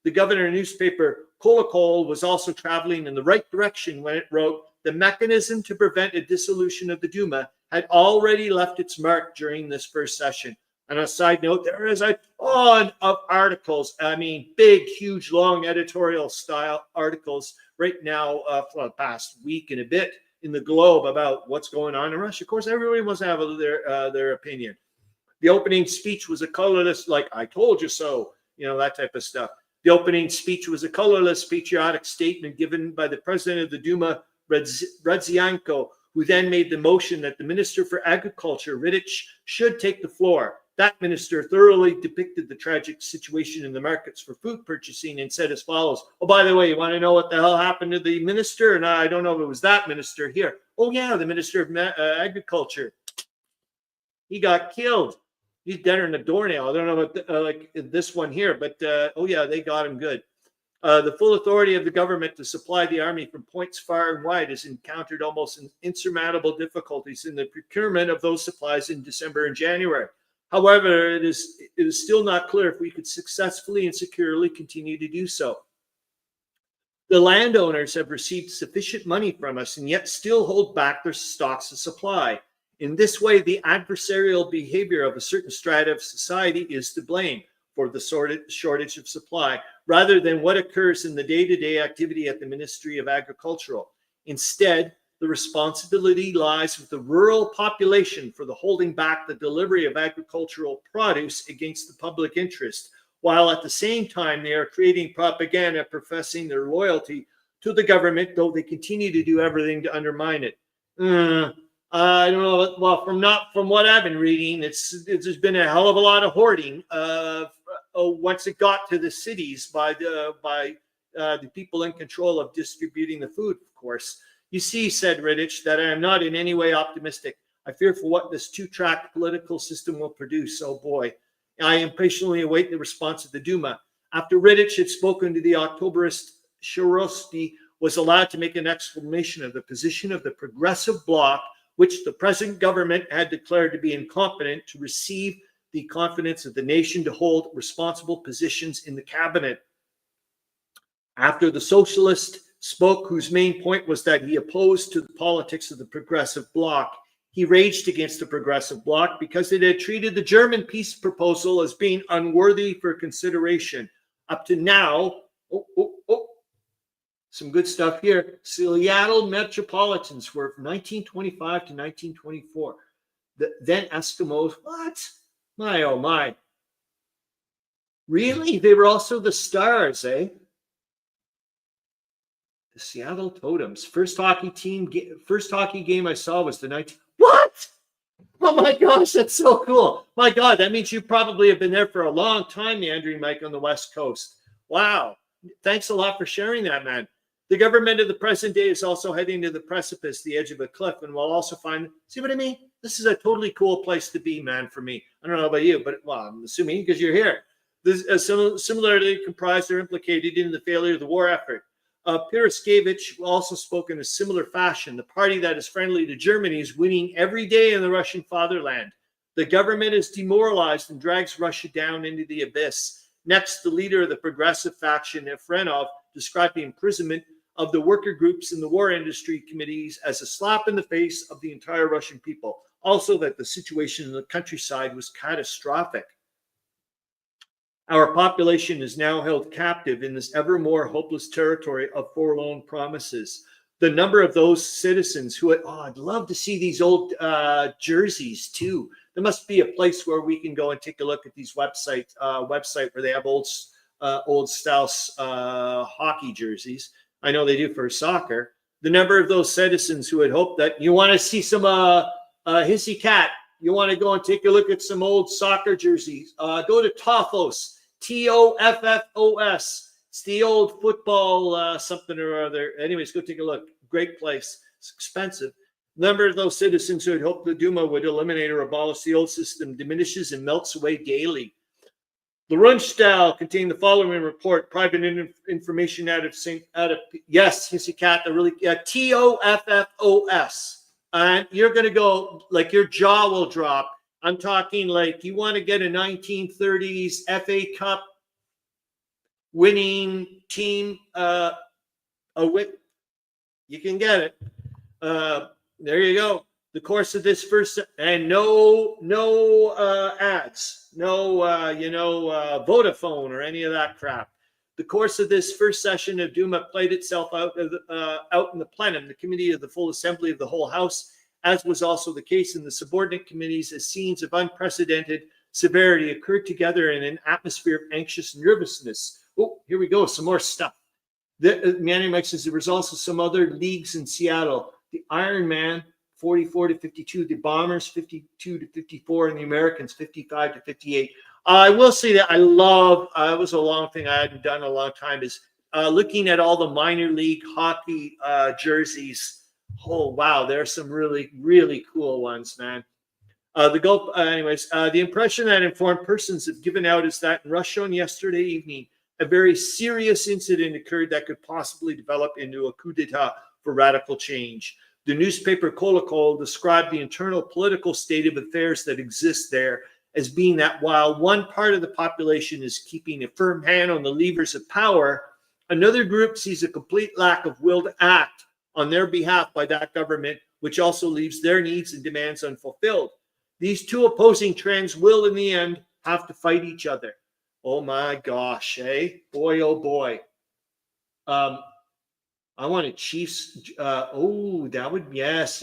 The Governor newspaper, Kolokol, was also traveling in the right direction when it wrote, the mechanism to prevent a dissolution of the Duma had already left its mark during this first session. On a side note, there is a ton of articles. I mean, big, huge, long editorial style articles right now for the past week and a bit in the Globe about what's going on in Russia. Of course, everybody wants to have their opinion. The opening speech was a colorless, like, I told you so, that type of stuff. The opening speech was a colorless patriotic statement given by the president of the Duma, Radzianko, who then made the motion that the Minister for Agriculture, Ridich, should take the floor. That minister thoroughly depicted the tragic situation in the markets for food purchasing and said as follows. Oh, by the way, you want to know what the hell happened to the minister? And I don't know if it was that minister here. Oh, yeah, the Minister of Agriculture. He got killed. He's deader than a doornail. I don't know about like this one here, but oh yeah, they got him good. The full authority of the government to supply the army from points far and wide has encountered almost insurmountable difficulties in the procurement of those supplies in December and January. However, it is still not clear if we could successfully and securely continue to do so. The landowners have received sufficient money from us and yet still hold back their stocks of supply. In this way, the adversarial behavior of a certain strata of society is to blame for the shortage of supply, rather than what occurs in the day-to-day activity at the Ministry of Agriculture. Instead, the responsibility lies with the rural population for the holding back the delivery of agricultural produce against the public interest, while at the same time they are creating propaganda professing their loyalty to the government, though they continue to do everything to undermine it. I don't know. Well, from what I've been reading, there's been a hell of a lot of hoarding once it got to the cities by the people in control of distributing the food. Of course, you see, said Riddich, that I am not in any way optimistic. I fear for what this two-track political system will produce. Oh boy, I impatiently await the response of the Duma. After Riddich had spoken to the Octoberist, Shorosty was allowed to make an explanation of the position of the Progressive Bloc, which the present government had declared to be incompetent to receive the confidence of the nation to hold responsible positions in the cabinet. After the socialist spoke, whose main point was that he opposed to the politics of the Progressive Bloc, he raged against the Progressive Bloc because it had treated the German peace proposal as being unworthy for consideration. Up to now, some good stuff here. Seattle Metropolitans were from 1925 to 1924. Then Eskimos, what? My, oh my. Really? They were also the Stars, eh? The Seattle Totems. First hockey game I saw was the 19... What? Oh my gosh, that's so cool. My God, that means you probably have been there for a long time, meandering Mike on the West Coast. Wow. Thanks a lot for sharing that, man. The government of the present day is also heading to the precipice, the edge of a cliff, and will also find, see what I mean? This is a totally cool place to be, man, for me. I don't know about you, but, well, I'm assuming because you're here. This similarly comprised or implicated in the failure of the war effort. Piraskevich also spoke in a similar fashion. The party that is friendly to Germany is winning every day in the Russian fatherland. The government is demoralized and drags Russia down into the abyss. Next, the leader of the progressive faction, Efrenov, described the imprisonment of the worker groups in the war industry committees as a slap in the face of the entire Russian people. Also, that the situation in the countryside was catastrophic. Our population is now held captive in this ever more hopeless territory of forlorn promises. The number of those citizens who, I'd love to see these old jerseys too. There must be a place where we can go and take a look at these website where they have old style hockey jerseys. I know they do for soccer. The number of those citizens who had hoped that you want to see some hissy cat, you want to go and take a look at some old soccer jerseys. Go to Toffos, Toffos. It's the old football something or other. Anyways, go take a look. Great place. It's expensive. The number of those citizens who had hoped the Duma would eliminate or abolish the old system diminishes and melts away daily. The Rundstall contained the following report: private information yes, hissy cat, Toffos. And you're going to go, like, your jaw will drop. I'm talking like you want to get a 1930s FA Cup winning team, you can get it. There you go. The course of this first, and no ads, no Vodafone or any of that crap. The course of this first session of Duma played itself out in the plenum, the committee of the full assembly of the whole house, as was also the case in the subordinate committees, as scenes of unprecedented severity occurred together in an atmosphere of anxious nervousness. Oh, here we go, some more stuff. Manny Mike says there was also some other leagues in Seattle. The Iron Man, 44 to 52, the Bombers, 52 to 54, and the Americans, 55 to 58. I will say that it was a long thing I hadn't done in a long time, is looking at all the minor league hockey jerseys. Oh, wow, there are some really, really cool ones, man. The impression that informed persons have given out is that in Russia on yesterday evening, a very serious incident occurred that could possibly develop into a coup d'etat for radical change. The newspaper Kolokol described the internal political state of affairs that exists there as being that while one part of the population is keeping a firm hand on the levers of power, another group sees a complete lack of will to act on their behalf by that government, which also leaves their needs and demands unfulfilled. These two opposing trends will, in the end, have to fight each other. Oh my gosh, eh? Boy, oh boy. I want a Chiefs. That would, yes.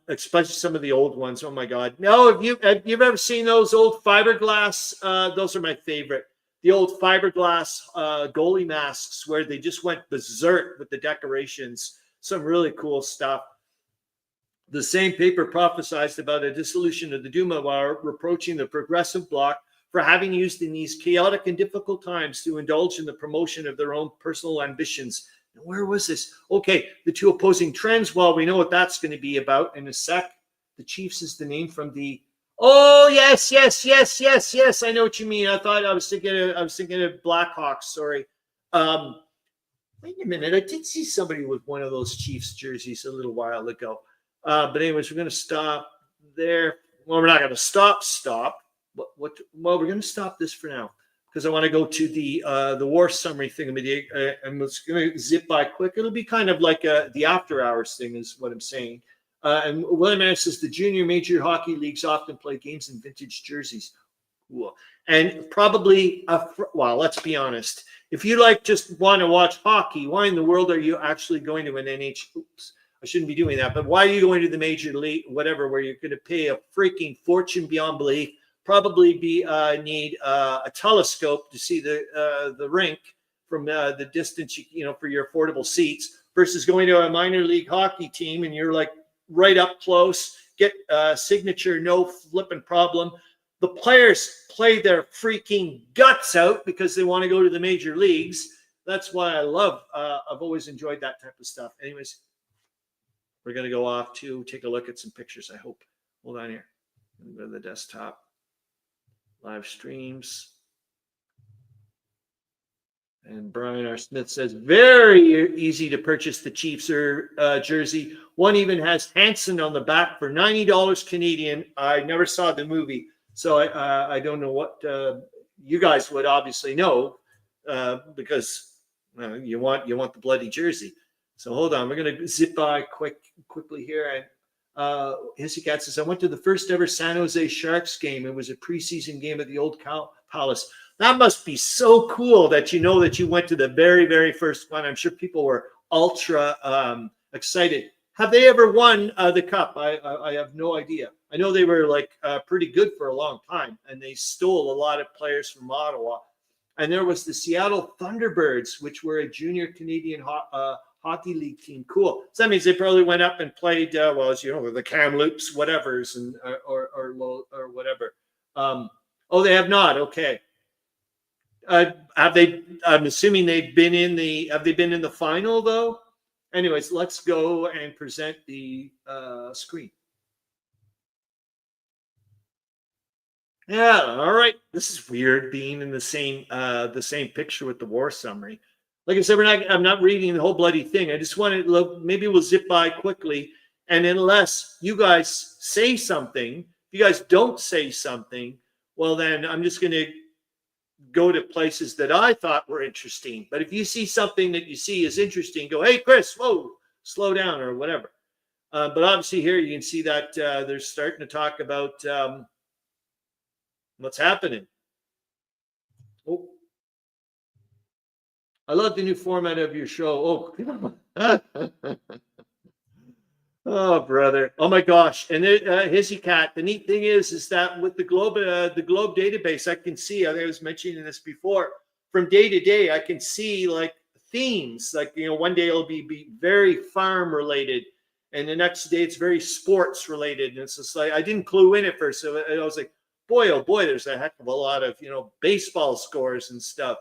Especially some of the old ones. Oh my God. No, have you ever seen those old fiberglass? Those are my favorite. The old fiberglass goalie masks where they just went berserk with the decorations. Some really cool stuff. The same paper prophesied about a dissolution of the Duma while reproaching the progressive bloc for having used in these chaotic and difficult times to indulge in the promotion of their own personal ambitions. And where was this? Okay, the two opposing trends. Well, we know what that's going to be about in a sec. The Chiefs is the name from the. Oh yes. I know what you mean. I was thinking of Blackhawks. Sorry. Wait a minute. I did see somebody with one of those Chiefs jerseys a little while ago. But anyways, we're going to stop there. Well, we're not going to stop. Well, we're going to stop this for now because I want to go to the war summary thing. I'm just going to zip by quick. It'll be kind of like the after hours thing is what I'm saying. And William Ann says the junior major hockey leagues often play games in vintage jerseys. Cool. And probably, let's be honest. If you just want to watch hockey, why in the world are you actually going to an NHL? Oops. I shouldn't be doing that, but why are you going to the major league, whatever, where you're going to pay a freaking fortune beyond belief? Probably need a telescope to see the rink from the distance, for your affordable seats, versus going to a minor league hockey team and you're right up close, get signature, no flipping problem. The players play their freaking guts out because they want to go to the major leagues. That's why I've always enjoyed that type of stuff. Anyways. We're going to go off to take a look at some pictures, I hope. Hold on here. Go to the desktop. Live streams. And Brian R. Smith says, very easy to purchase the Chiefs jersey. One even has Hanson on the back for $90 Canadian. I never saw the movie, so I don't know what you guys would obviously know because you want the bloody jersey. So hold on, we're going to zip by quickly here. And Hissy Cat says, I went to the first ever San Jose Sharks game. It was a preseason game at the old Palace. That must be so cool that you went to the very, very first one. I'm sure people were ultra excited. Have they ever won the cup? I have no idea. I know they were pretty good for a long time, and they stole a lot of players from Ottawa. And there was the Seattle Thunderbirds, which were a junior Canadian hockey league team. Cool. So that means they probably went up and played the Kamloops whatevers and or whatever. They have not. Okay. Have they? I'm assuming they've been in the. Have they been in the final though? Anyways, let's go and present the screen. Yeah. All right. This is weird being in the same picture with the war summary. Like I said, I'm not reading the whole bloody thing. I just wanted to look. Maybe we'll zip by quickly. And unless you guys say something, if you guys don't say something, well, then I'm just going to go to places that I thought were interesting. But if you see something that you see is interesting, go, hey, Chris, whoa, slow down or whatever. But obviously here you can see that they're starting to talk about what's happening. Oh. I love the new format of your show. Oh, oh, brother. Oh my gosh. And Hissy Cat. The neat thing is that with the Globe database, I can see. I was mentioning this before. From day to day, I can see themes. One day it'll be very farm related, and the next day it's very sports related. And it's just I didn't clue in at first, so I was like, boy, oh boy, there's a heck of a lot of baseball scores and stuff.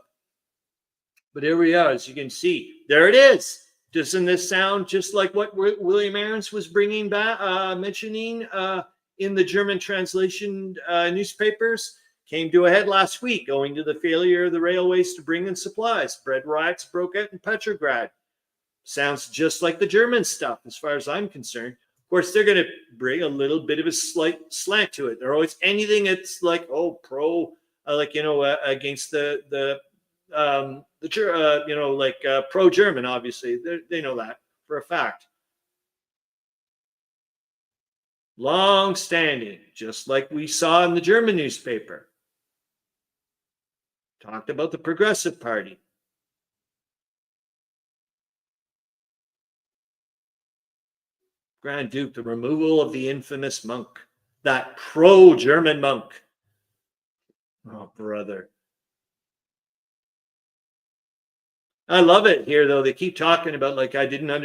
But here we are, as you can see. There it is. Doesn't this sound just like what William Ahrens was bringing back, mentioning in the German translation newspapers? Came to a head last week owing to the failure of the railways to bring in supplies. Bread riots broke out in Petrograd. Sounds just like the German stuff, as far as I'm concerned. Of course, they're going to bring a little bit of a slight slant to it. They're always anything that's like, pro, against the pro-German. Obviously, they know that for a fact. Long-standing, just like we saw in the German newspaper. Talked about the Progressive Party. Grand Duke, the removal of the infamous monk, that pro-German monk. Oh, brother. I love it here, though. They keep talking about, like, I didn't know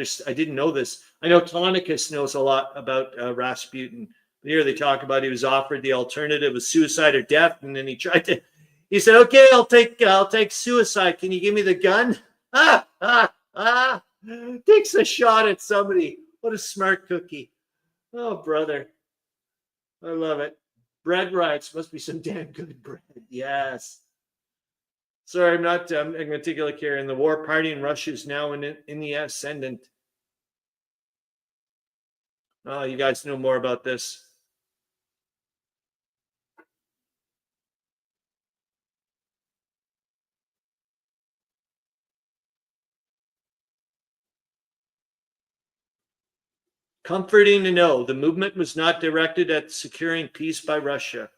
this. I know Telemachus knows a lot about Rasputin. Here they talk about he was offered the alternative of suicide or death, and then he said, okay, I'll take suicide. Can you give me the gun? Takes a shot at somebody. What a smart cookie. Oh, brother. I love it. Bread riots. Must be some damn good bread. Yes. Sorry, I'm not. I'm going to take a look here. And the war party in Russia is now in the ascendant. Oh, you guys know more about this. Comforting to know the movement was not directed at securing peace by Russia.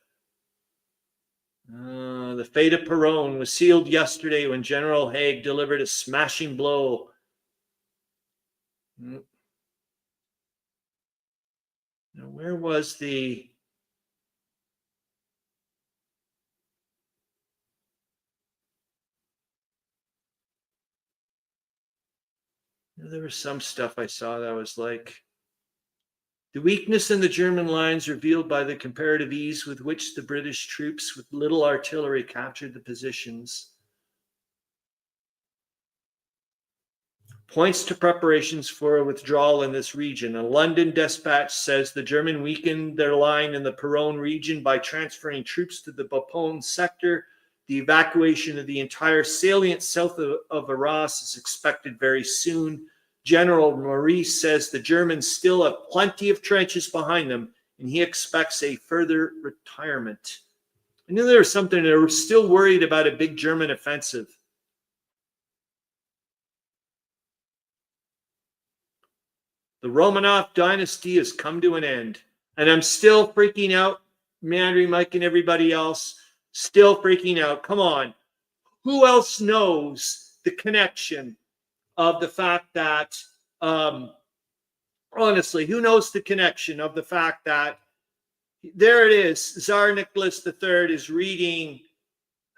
The fate of Perón was sealed yesterday when General Haig delivered a smashing blow. Now, where was the... There was some stuff I saw that was like... The weakness in the German lines revealed by the comparative ease with which the British troops with little artillery captured the positions. Points to preparations for a withdrawal in this region. A London dispatch says the German weakened their line in the Perón region by transferring troops to the Bapaume sector. The evacuation of the entire salient south of Arras is expected very soon. General Maurice says the Germans still have plenty of trenches behind them, and he expects a further retirement. I knew there was something. They were still worried about a big German offensive. The Romanov dynasty has come to an end, and I'm still freaking out. Mandarin Mike and everybody else still freaking out. Come on. Who else knows the connection of the fact that, honestly, who knows the connection of the fact that there it is, Tsar Nicholas III is reading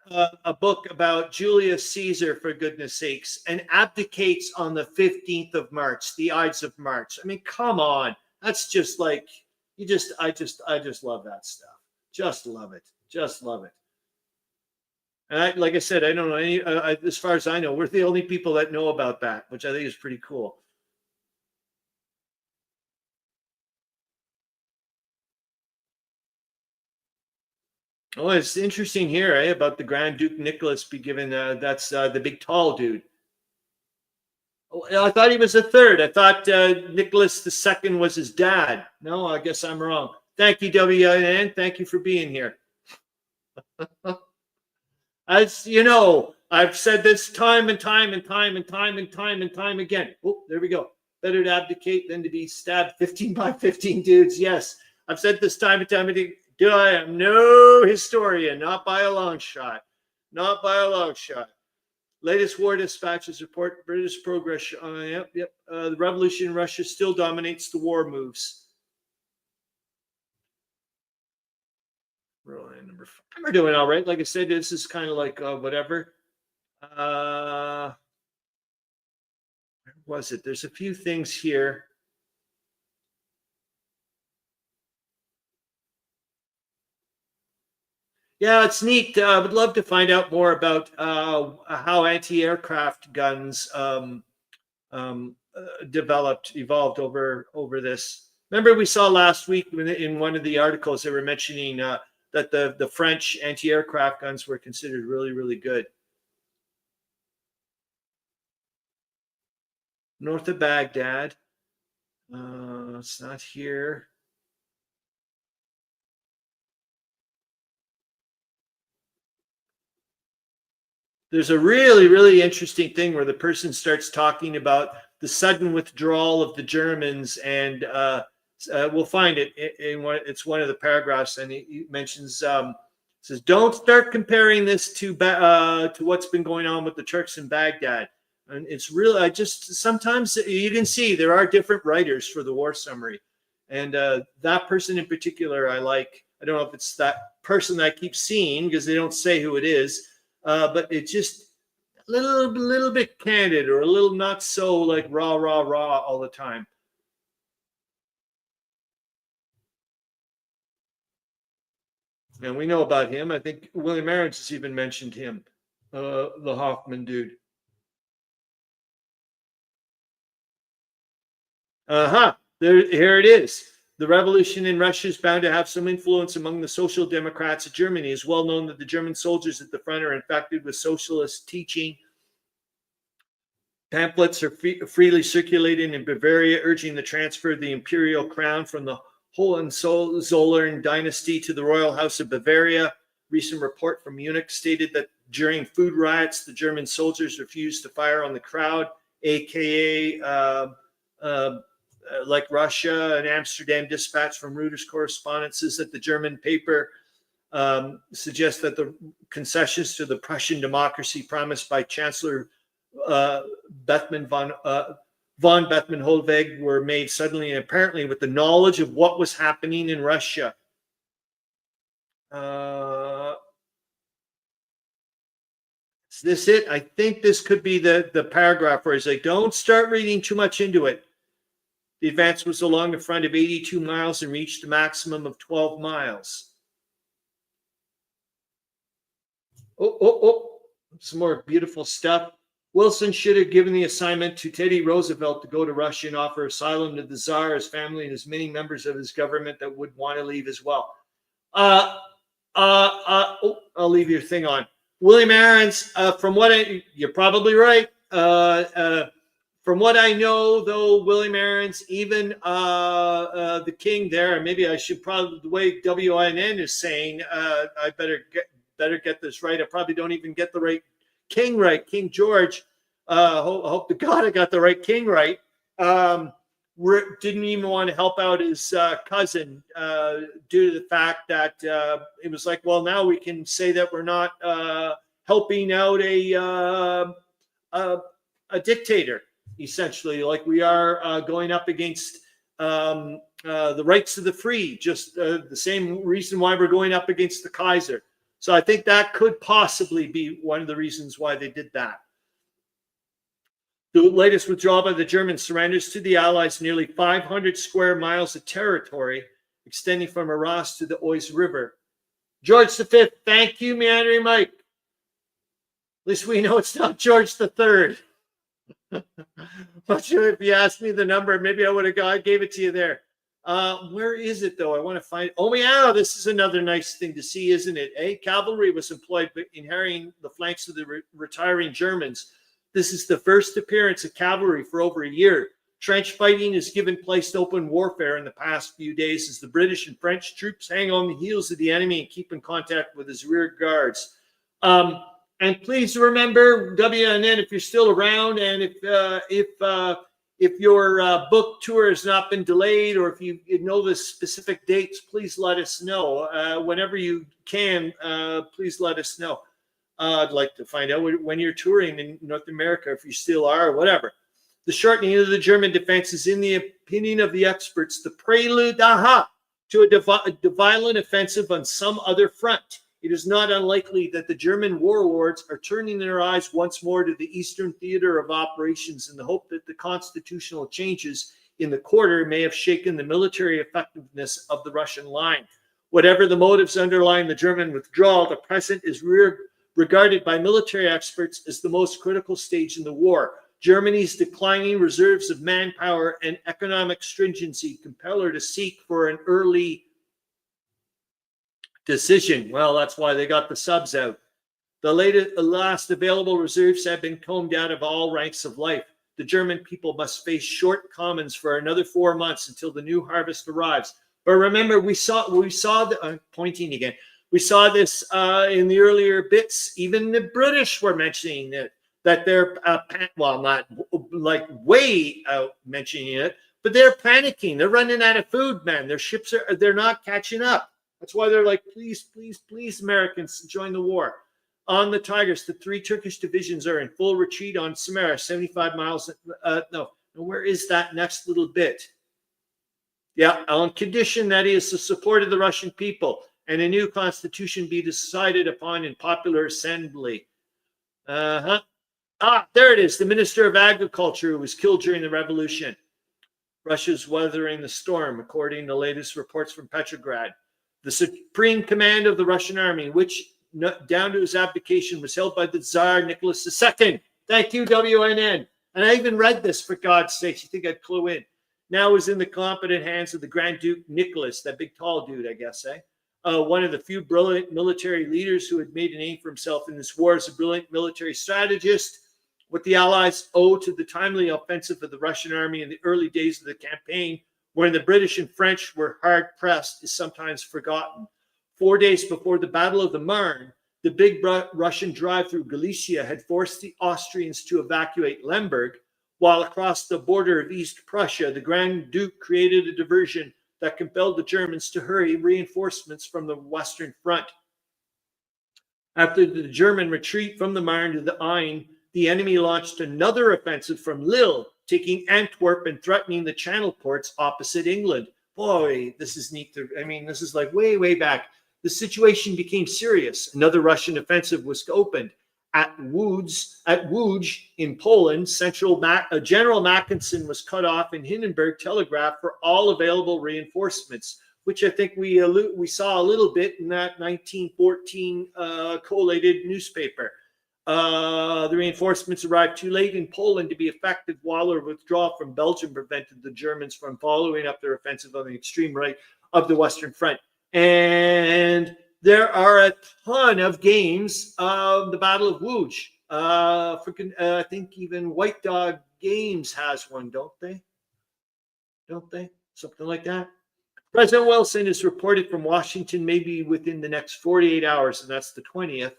a book about Julius Caesar, for goodness sakes, and abdicates on the 15th of March, the Ides of March. I mean, come on. That's just like, I just love that stuff. Just love it. Just love it. And like I said, I don't know any, as far as I know, we're the only people that know about that, which I think is pretty cool. Oh, it's interesting here, about the Grand Duke Nicholas be given, that's the big tall dude. Oh, I thought he was a third. I thought Nicholas II was his dad. No, I guess I'm wrong. Thank you, WIN. Thank you for being here. As you know, I've said this time and time again. Oh, there we go. Better to abdicate than to be stabbed 15 by 15 dudes. Yes, I've said this time and time again. I am no historian, not by a long shot. Not by a long shot. Latest war dispatches report British progress. The revolution in Russia still dominates the war moves. Number 5. We're doing all right. Like I said, this is kind of like whatever. Where was it? There's a few things here. Yeah, it's neat. I would love to find out more about how anti-aircraft guns evolved over this. Remember, we saw last week in one of the articles they were mentioning that the French anti-aircraft guns were considered really, really good. North of Baghdad. It's not here. There's a really, really interesting thing where the person starts talking about the sudden withdrawal of the Germans, and we'll find it in one. It's one of the paragraphs, and he mentions says, "Don't start comparing this to what's been going on with the Turks in Baghdad." And it's real. I just sometimes you can see there are different writers for the war summary, and that person in particular I like. I don't know if it's that person that I keep seeing because they don't say who it is. But it's just a little bit candid, or a little not so like rah all the time. And we know about him. I think William Aarons has even mentioned him, the Hoffman dude. Here it is. The revolution in Russia is bound to have some influence among the social democrats of Germany. It's well known that the German soldiers at the front are infected with socialist teaching. Pamphlets are freely circulated in Bavaria, urging the transfer of the imperial crown from the Hohenzollern dynasty to the royal house of Bavaria. Recent report from Munich stated that during food riots, the German soldiers refused to fire on the crowd, aka like Russia. An Amsterdam dispatch from Reuters correspondences that the German paper suggests that the concessions to the Prussian democracy promised by Chancellor Bethmann von Bethmann-Hollweg were made suddenly and apparently with the knowledge of what was happening in Russia. Is this it? I think this could be the paragraph where he's like, don't start reading too much into it. The advance was along the front of 82 miles and reached a maximum of 12 miles. Some more beautiful stuff. Wilson should have given the assignment to Teddy Roosevelt to go to Russia and offer asylum to the Tsar, his family, and as many members of his government that would want to leave as well. I'll leave your thing on. William Aarons, you're probably right. From what I know, though, William Aarons, even the king there, and maybe I should probably, the way WINN is saying, I better get this right. I probably don't even get the right king right. King George. Hope to God I got the right king right. Didn't even want to help out his cousin due to the fact that it was like, well, now we can say that we're not helping out a dictator. Essentially, like we are going up against the rights of the free, just the same reason why we're going up against the Kaiser. So I think that could possibly be one of the reasons why they did that. The latest withdrawal by the Germans surrenders to the Allies nearly 500 square miles of territory, extending from Arras to the Oise River. George V, thank you, Meandering Mike. At least we know it's not George III. Not sure if you asked me the number, maybe I would have gave it to you there. Where is it though? I want to find. Oh yeah, this is another nice thing to see, isn't it? Cavalry was employed in harrying the flanks of the retiring Germans. This is the first appearance of cavalry for over a year. Trench fighting has given place to open warfare in the past few days as the British and French troops hang on the heels of the enemy and keep in contact with his rear guards. And please remember, WNN, if you're still around, and if your book tour has not been delayed, or if you know the specific dates, please let us know. Whenever you can, please let us know. I'd like to find out when you're touring in North America, if you still are, or whatever. The shortening of the German defense is, in the opinion of the experts, the prelude to a violent offensive on some other front. It is not unlikely that the German warlords are turning their eyes once more to the Eastern theater of operations in the hope that the constitutional changes in the quarter may have shaken the military effectiveness of the Russian line. Whatever the motives underlying the German withdrawal, the present is regarded by military experts as the most critical stage in the war. Germany's declining reserves of manpower and economic stringency compel her to seek for an early decision. Well, that's why they got the subs out. The last available reserves have been combed out of all ranks of life. The German people must face short commons for another 4 months until the new harvest arrives. But remember, we saw the I'm pointing again. We saw this in the earlier bits. Even the British were mentioning it, that they're well, not like way out mentioning it, but they're panicking. They're running out of food, man. Their ships they're not catching up. That's why they're like, please, please, please, Americans, join the war. On the Tigris, the 3 Turkish divisions are in full retreat on Samara, 75 miles. No, where is that next little bit? Yeah, on condition that is the support of the Russian people and a new constitution be decided upon in popular assembly. There it is. The Minister of Agriculture who was killed during the revolution. Russia's weathering the storm, according to latest reports from Petrograd. The supreme command of the Russian army, which down to his abdication, was held by the Tsar Nicholas II. Thank you, WNN. And I even read this, for God's sake. You think I'd clue in? Now is in the competent hands of the Grand Duke Nicholas, that big tall dude, I guess, one of the few brilliant military leaders who had made a name for himself in this war as a brilliant military strategist. What the Allies owe to the timely offensive of the Russian army in the early days of the campaign, when the British and French were hard-pressed, is sometimes forgotten. 4 days before the Battle of the Marne, the big Russian drive through Galicia had forced the Austrians to evacuate Lemberg, while across the border of East Prussia, the Grand Duke created a diversion that compelled the Germans to hurry reinforcements from the Western Front. After the German retreat from the Marne to the Aisne, the enemy launched another offensive from Lille, taking Antwerp and threatening the Channel ports opposite England. Boy, this is neat. This is like way, way back. The situation became serious. Another Russian offensive was opened. At Łódź in Poland, General Mackensen was cut off, and Hindenburg telegraphed for all available reinforcements, which I think we saw a little bit in that 1914 collated newspaper. The reinforcements arrived too late in Poland to be effective, while their withdrawal from Belgium prevented the Germans from following up their offensive on the extreme right of the Western Front. And there are a ton of games of the Battle of Łódź. I think even White Dog Games has one, don't they? Don't they? Something like that. President Wilson is reported from Washington maybe within the next 48 hours, and that's the 20th.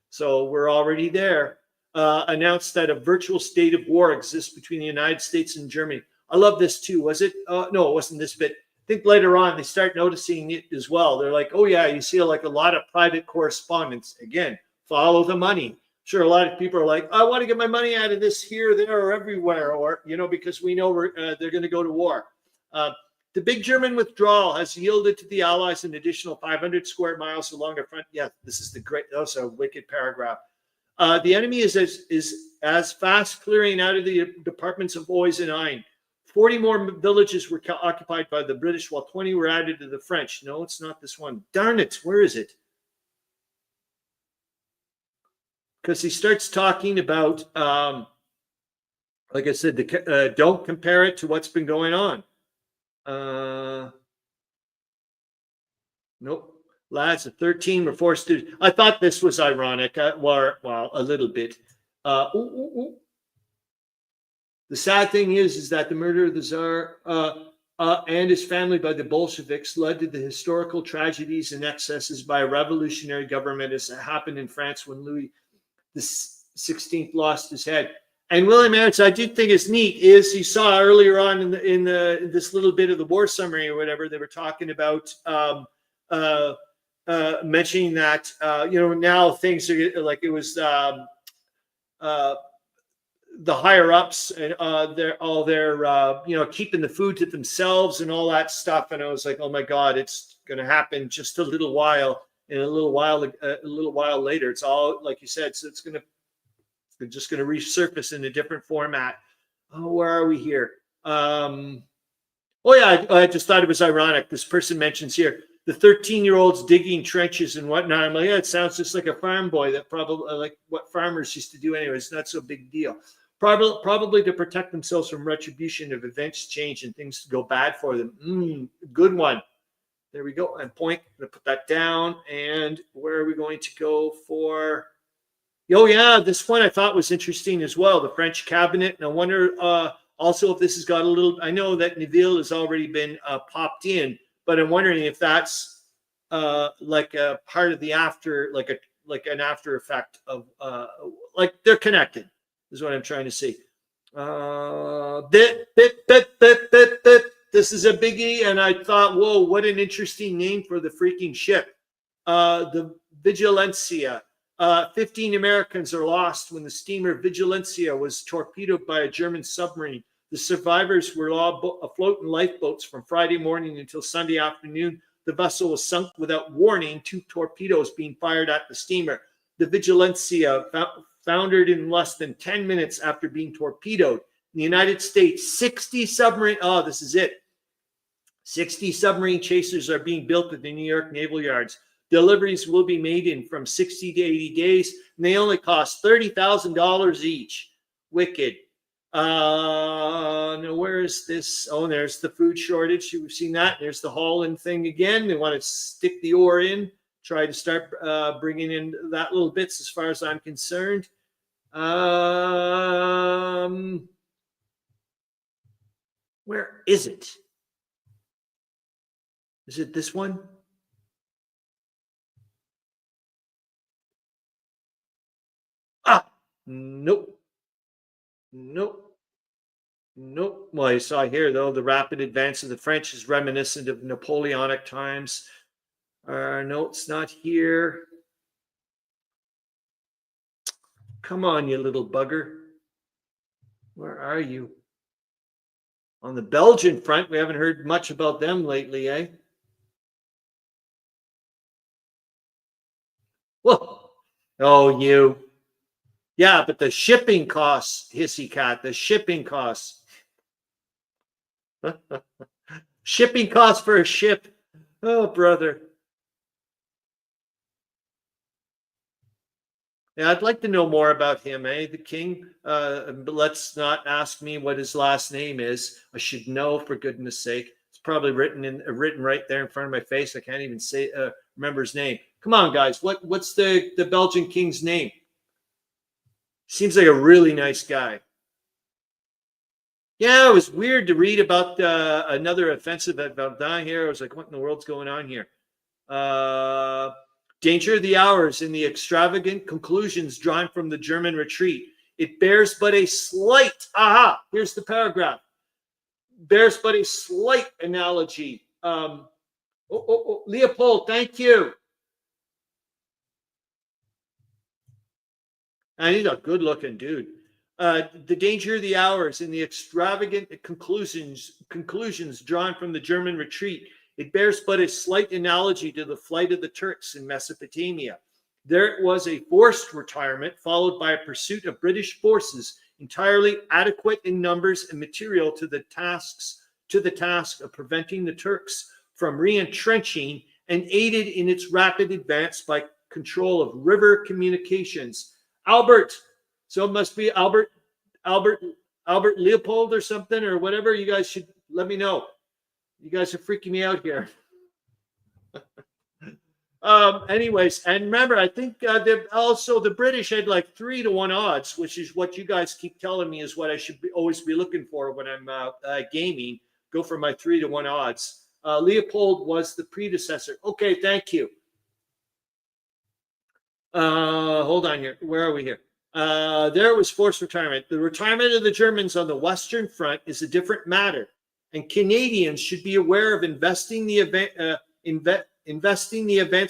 So we're already there. Announced that a virtual state of war exists between the United States and Germany. I love this too. Was it? No, it wasn't this bit. I think later on they start noticing it as well. They're like, oh yeah, you see like a lot of private correspondence. Again, follow the money. Sure, a lot of people are like, I want to get my money out of this here, there, or everywhere, or because we know they're going to go to war. The big German withdrawal has yielded to the Allies an additional 500 square miles along the front. Yeah, this is that's a wicked paragraph. The enemy is as fast clearing out of the departments of Oise and Aisne. 40 more villages were occupied by the British, while 20 were added to the French. No, it's not this one. Darn it, where is it? Because he starts talking about, like I said, don't compare it to what's been going on. Nope. Lads of 13 were forced to. I thought this was ironic. Well, a little bit. The sad thing is that the murder of the Tsar and his family by the Bolsheviks led to the historical tragedies and excesses by a revolutionary government, as happened in France when Louis XVI lost his head. And William Aerts, I do think is neat, is you saw earlier on in this little bit of the war summary or whatever, they were talking about mentioning that now things are like it was the higher ups and they're keeping the food to themselves and all that stuff. And I was like, oh my God, it's going to happen just a little while. And a little while later, it's all like you said. So they're just going to resurface in a different format. Oh, where are we here? I just thought it was ironic. This person mentions here the 13-year-olds digging trenches and whatnot. I'm like, yeah, it sounds just like a farm boy. That probably like what farmers used to do anyway. It's not so big deal. Probably to protect themselves from retribution if events change and things go bad for them. Good one. There we go. And point. I'm going to put that down. And where are we going to go for? Oh, yeah. This one I thought was interesting as well. The French cabinet. And I wonder also if this has got a little. I know that Neville has already been popped in, but I'm wondering if that's like a part of the after, like an after effect of like they're connected. Is what I'm trying to say. This is a biggie, and I thought, whoa, what an interesting name for the freaking ship. The Vigilancia. 15 Americans are lost when the steamer Vigilancia was torpedoed by a German submarine. The survivors were all afloat in lifeboats from Friday morning until Sunday afternoon. The vessel was sunk without warning, 2 torpedoes being fired at the steamer. The Vigilancia foundered in less than 10 minutes after being torpedoed. In the United States, 60 submarine, 60 submarine chasers are being built at the New York Naval Yards. Deliveries will be made in from 60 to 80 days, and they only cost $30,000 each. Wicked. Now where is this? Oh, there's the food shortage. We've seen that. There's the Holland thing again. They want to stick the ore in. Try to start bringing in that little bits as far as I'm concerned. Where is it? Is it this one? Nope. Well, I saw here, though, the rapid advance of the French is reminiscent of Napoleonic times. No, it's not here. Come on, you little bugger. Where are you? On the Belgian front, we haven't heard much about them lately, eh? Whoa. Oh, you. Yeah, but the shipping costs, hissy cat, the shipping costs. Shipping costs for a ship. Oh, brother. Yeah, I'd like to know more about him, eh? The king. But let's not ask me what his last name is. I should know, for goodness sake. It's probably written right there in front of my face. I can't even remember his name. Come on, guys. What's the Belgian king's name? Seems like a really nice guy. Yeah, it was weird to read about another offensive at Verdun here. I was like, what in the world's going on here? Danger of the hours in the extravagant conclusions drawn from the German retreat. It bears but a slight, here's the paragraph. Bears but a slight analogy. Leopold, thank you. And he's a good-looking dude. The danger of the hours in the extravagant conclusions drawn from the German retreat. It bears but a slight analogy to the flight of the Turks in Mesopotamia. There was a forced retirement followed by a pursuit of British forces entirely adequate in numbers and material to the task of preventing the Turks from re-entrenching, and aided in its rapid advance by control of river communications. Albert, so it must be Albert Leopold or something or whatever. You guys should let me know. You guys are freaking me out here. Anyways, and remember, I think also the British had like 3-1 odds, which is what you guys keep telling me is what I should always be looking for when I'm gaming. Go for my 3-1 odds. Leopold was the predecessor. Okay, thank you. Hold on here. Where are we here? There was forced retirement. The retirement of the Germans on the Western Front is a different matter, and Canadians should be aware of investing the events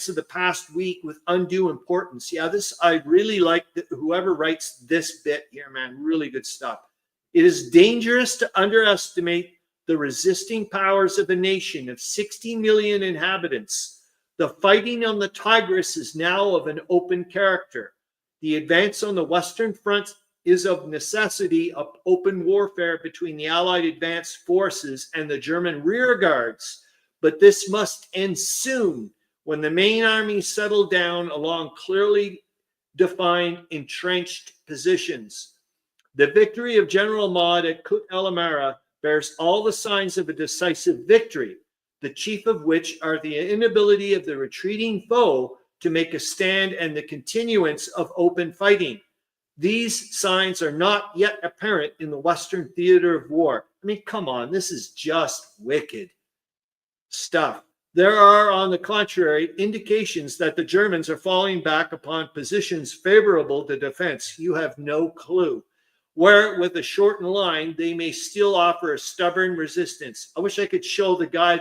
of the past week with undue importance. Yeah, this I really like. Whoever writes this bit here, man, really good stuff. It is dangerous to underestimate the resisting powers of a nation of 60 million inhabitants. The fighting on the Tigris is now of an open character. The advance on the Western Front is of necessity of open warfare between the Allied advance forces and the German rear guards. But this must end soon when the main armies settle down along clearly defined entrenched positions. The victory of General Ahmad at Kut el Amara bears all the signs of a decisive victory, the chief of which are the inability of the retreating foe to make a stand and the continuance of open fighting. These signs are not yet apparent in the Western theater of war. I mean, come on, this is just wicked stuff. There are, on the contrary, indications that the Germans are falling back upon positions favorable to defense. You have no clue. Where, with a shortened line, they may still offer a stubborn resistance. I wish I could show the guy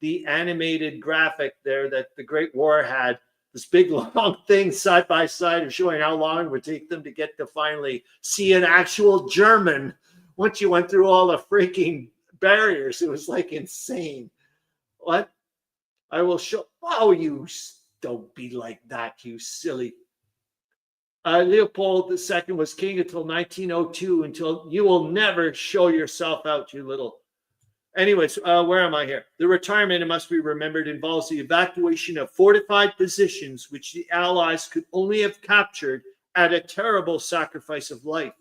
the animated graphic there that the Great War had. This big long thing side by side of showing how long it would take them to get to finally see an actual German once you went through all the freaking barriers. It was like insane. What? I will show. Oh, you don't be like that, you silly. Leopold II was king until 1902, until you will never show yourself out, you little. Anyways, where am I here? The retirement, it must be remembered, involves the evacuation of fortified positions which the Allies could only have captured at a terrible sacrifice of life.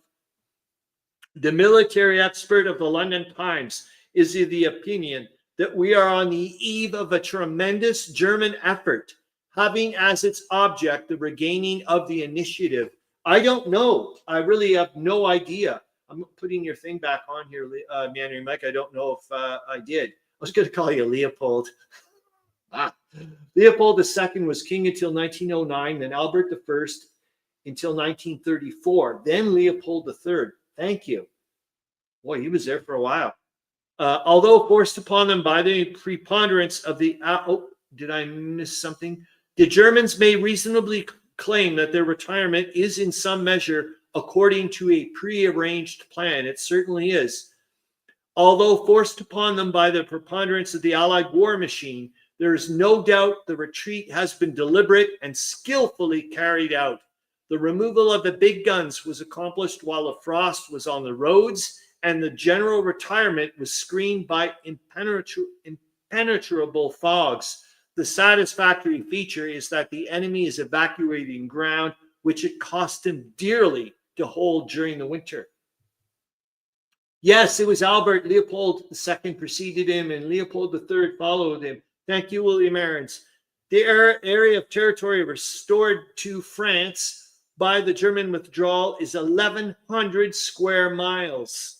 The military expert of the London Times is of the opinion that we are on the eve of a tremendous German effort, having as its object the regaining of the initiative. I don't know. I really have no idea. I'm putting your thing back on here, Manny Mike. I don't know if I did. I was going to call you Leopold. Leopold II was king until 1909, then Albert I until 1934, then Leopold III. Thank you. Boy, he was there for a while. Although forced upon them by the preponderance of the... did I miss something? The Germans may reasonably claim that their retirement is in some measure according to a prearranged plan. It certainly is. Although forced upon them by the preponderance of the Allied war machine, there is no doubt the retreat has been deliberate and skillfully carried out. The removal of the big guns was accomplished while the frost was on the roads, and the general retirement was screened by impenetrable fogs. The satisfactory feature is that the enemy is evacuating ground, which it cost him dearly to hold during the winter. Yes, it was Albert. Leopold II preceded him, and Leopold III followed him. Thank you, William Aarons. The area of territory restored to France by the German withdrawal is 1,100 square miles.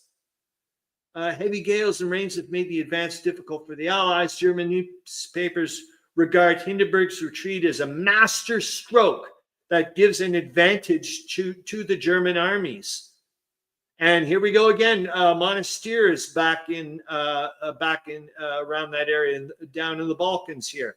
Heavy gales and rains have made the advance difficult for the Allies. German newspapers regard Hindenburg's retreat as a master stroke that gives an advantage to the German armies. And here we go again. Monastir back in around that area, down in the Balkans here.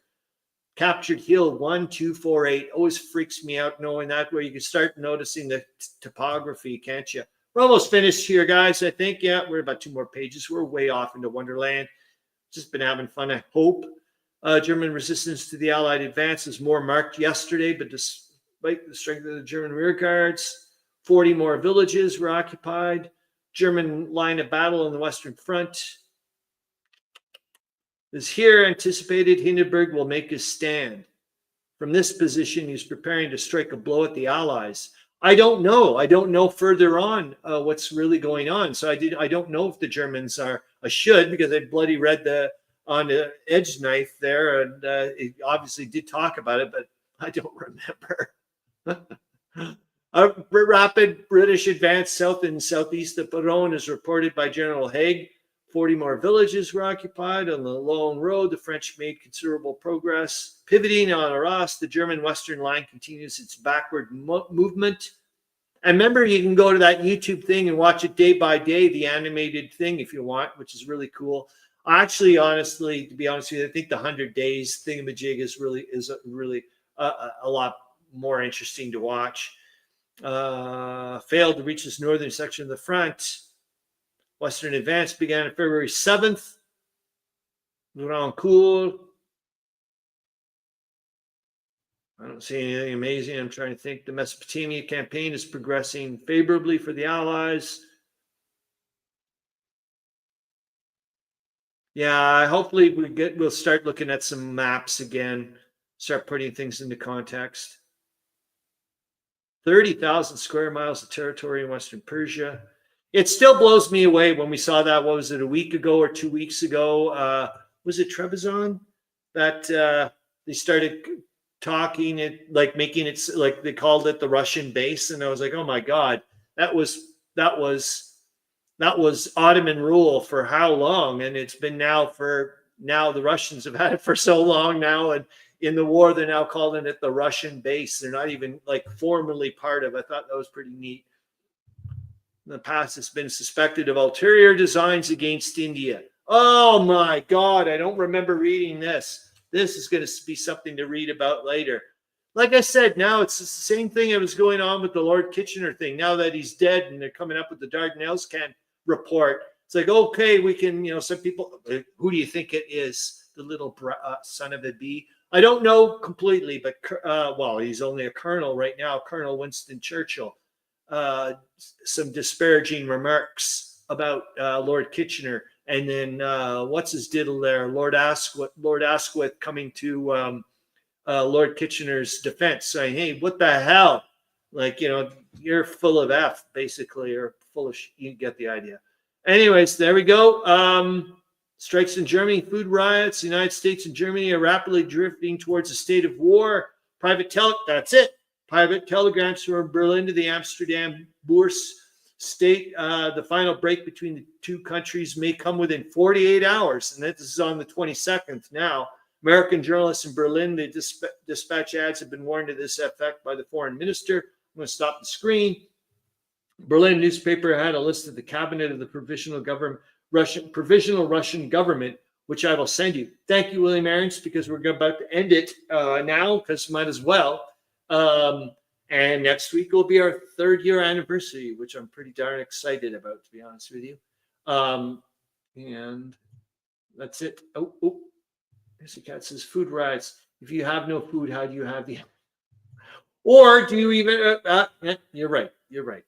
Captured hill 1248. Always freaks me out knowing that, where you can start noticing the topography, can't you? We're almost finished here, guys. I think, yeah, we're about 2 more pages. We're way off into Wonderland. Just been having fun, I hope. German resistance to the Allied advance is more marked yesterday, but despite the strength of the German rear guards, 40 more villages were occupied. German line of battle on the Western Front is here. Anticipated Hindenburg will make his stand. From this position, he's preparing to strike a blow at the Allies. I don't know. I don't know further on what's really going on. So I don't know if the Germans are. I should, because I bloody read on the edge knife there, and it obviously did talk about it, but I don't remember. A rapid British advance south and southeast of Peronne is reported by General Haig. 40 more villages were occupied on the Lone Road. The French made considerable progress. Pivoting on Arras, the German Western line continues its backward movement. And remember, you can go to that YouTube thing and watch it day by day, the animated thing, if you want, which is really cool. Actually, honestly, to be honest with you, I think the 100 days thingamajig is really a lot more interesting to watch. Failed to reach this northern section of the front. Western advance began on February 7th. Cool. I don't see anything amazing. I'm trying to think. The Mesopotamia campaign is progressing favorably for the Allies. Yeah, hopefully we'll start looking at some maps again, start putting things into context. 30,000 square miles of territory in Western Persia. It still blows me away when we saw that. What was it, a week ago or 2 weeks ago? Was it Trebizond that they started talking it, like making it like they called it the Russian base, and I was like, oh my God, that was Ottoman rule for how long? And it's been now the Russians have had it for so long now, and in the war they're now calling it the Russian base. They're not even like formally part of it. I thought that was pretty neat. In the past, it's been suspected of ulterior designs against India. Oh my God, I don't remember reading this. This is going to be something to read about later. Like I said, now it's the same thing that was going on with the Lord Kitchener thing. Now that he's dead and they're coming up with the Dardanelles report, it's like, okay, we can, some people, who do you think it is? The little son of a bee? I don't know completely, but, well, he's only a colonel right now, Colonel Winston Churchill. Some disparaging remarks about Lord Kitchener. And then what's his diddle there? Lord Asquith coming to Lord Kitchener's defense, saying, hey, what the hell? Like, you're full of F, basically, or full of you get the idea. Anyways, there we go. Strikes in Germany, food riots. The United States and Germany are rapidly drifting towards a state of war. That's it. Private telegrams from Berlin to the Amsterdam Bourse state the final break between the two countries may come within 48 hours. And this is on the 22nd now. American journalists in Berlin, the dispatch ads have been warned to this effect by the foreign minister. I'm going to stop the screen. Berlin newspaper had a list of the cabinet of the provisional Russian government, which I will send you. Thank you, William Aarons, because we're about to end it now, because might as well. And next week will be our 3rd year anniversary, which I'm pretty darn excited about, to be honest with you. And that's it. Oh, Mr. Cat says, food riots. If you have no food, how do you have the... Or do you even... You're right.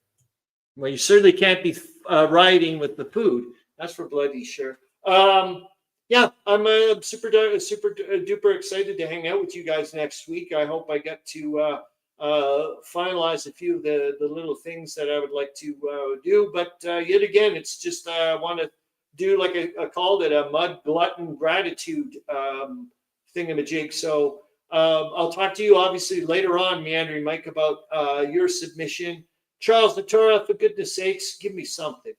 Well, you certainly can't be rioting with the food. That's for bloody sure. Yeah, I'm super duper excited to hang out with you guys next week. I hope I get to finalize a few of the little things that I would like to do. But yet again, it's just I want to do, like I called it, a mud glutton gratitude thingamajig. So I'll talk to you obviously later on, Meandering Mike, about your submission. Charles Natura, for goodness sakes, give me something,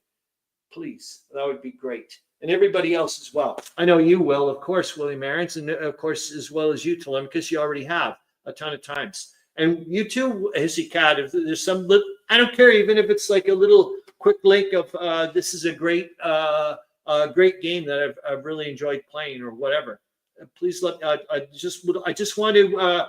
please. That would be great. And everybody else as well. I know you will, of course, William Aarons, and of course, as well as you, Telemachus, you already have a ton of times. And you too, Hissy Cat, if there's some, I don't care, even if it's like a little quick link of this is a great game that I've really enjoyed playing or whatever. Please let, I just want to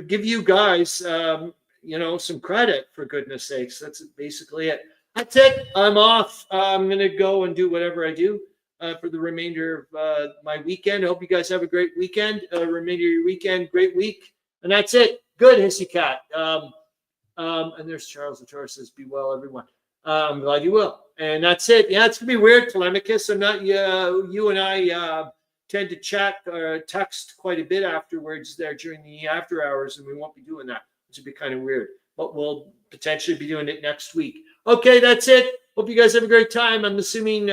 give you guys, some credit, for goodness sakes. That's basically it. That's it. I'm off. I'm going to go and do whatever I do for the remainder of my weekend. I hope you guys have a great weekend. Remainder of your weekend, great week. And that's it. Good, Hissy Cat. And there's Charles the Taurus says, be well, everyone. I'm glad you will. And that's it. Yeah, it's going to be weird, Telemachus. I'm not, you and I tend to chat or text quite a bit afterwards there during the after hours, and we won't be doing that, which would be kind of weird. But we'll potentially be doing it next week. Okay, that's it. Hope you guys have a great time. I'm assuming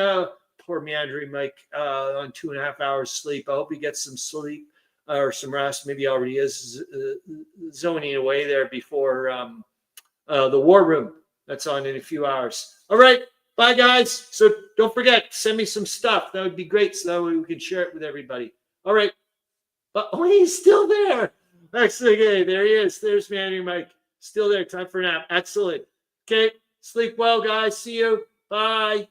poor Meandering Mike on 2.5 hours sleep. I hope he gets some sleep or some rest. Maybe he already is zoning away there before the War Room. That's on in a few hours. All right. Bye, guys. So don't forget, send me some stuff. That would be great, so that way we can share it with everybody. All right. Oh, he's still there. Excellent. Okay, there he is. There's Meandering Mike. Still there. Time for a nap. Excellent. Okay. Sleep well, guys. See you. Bye.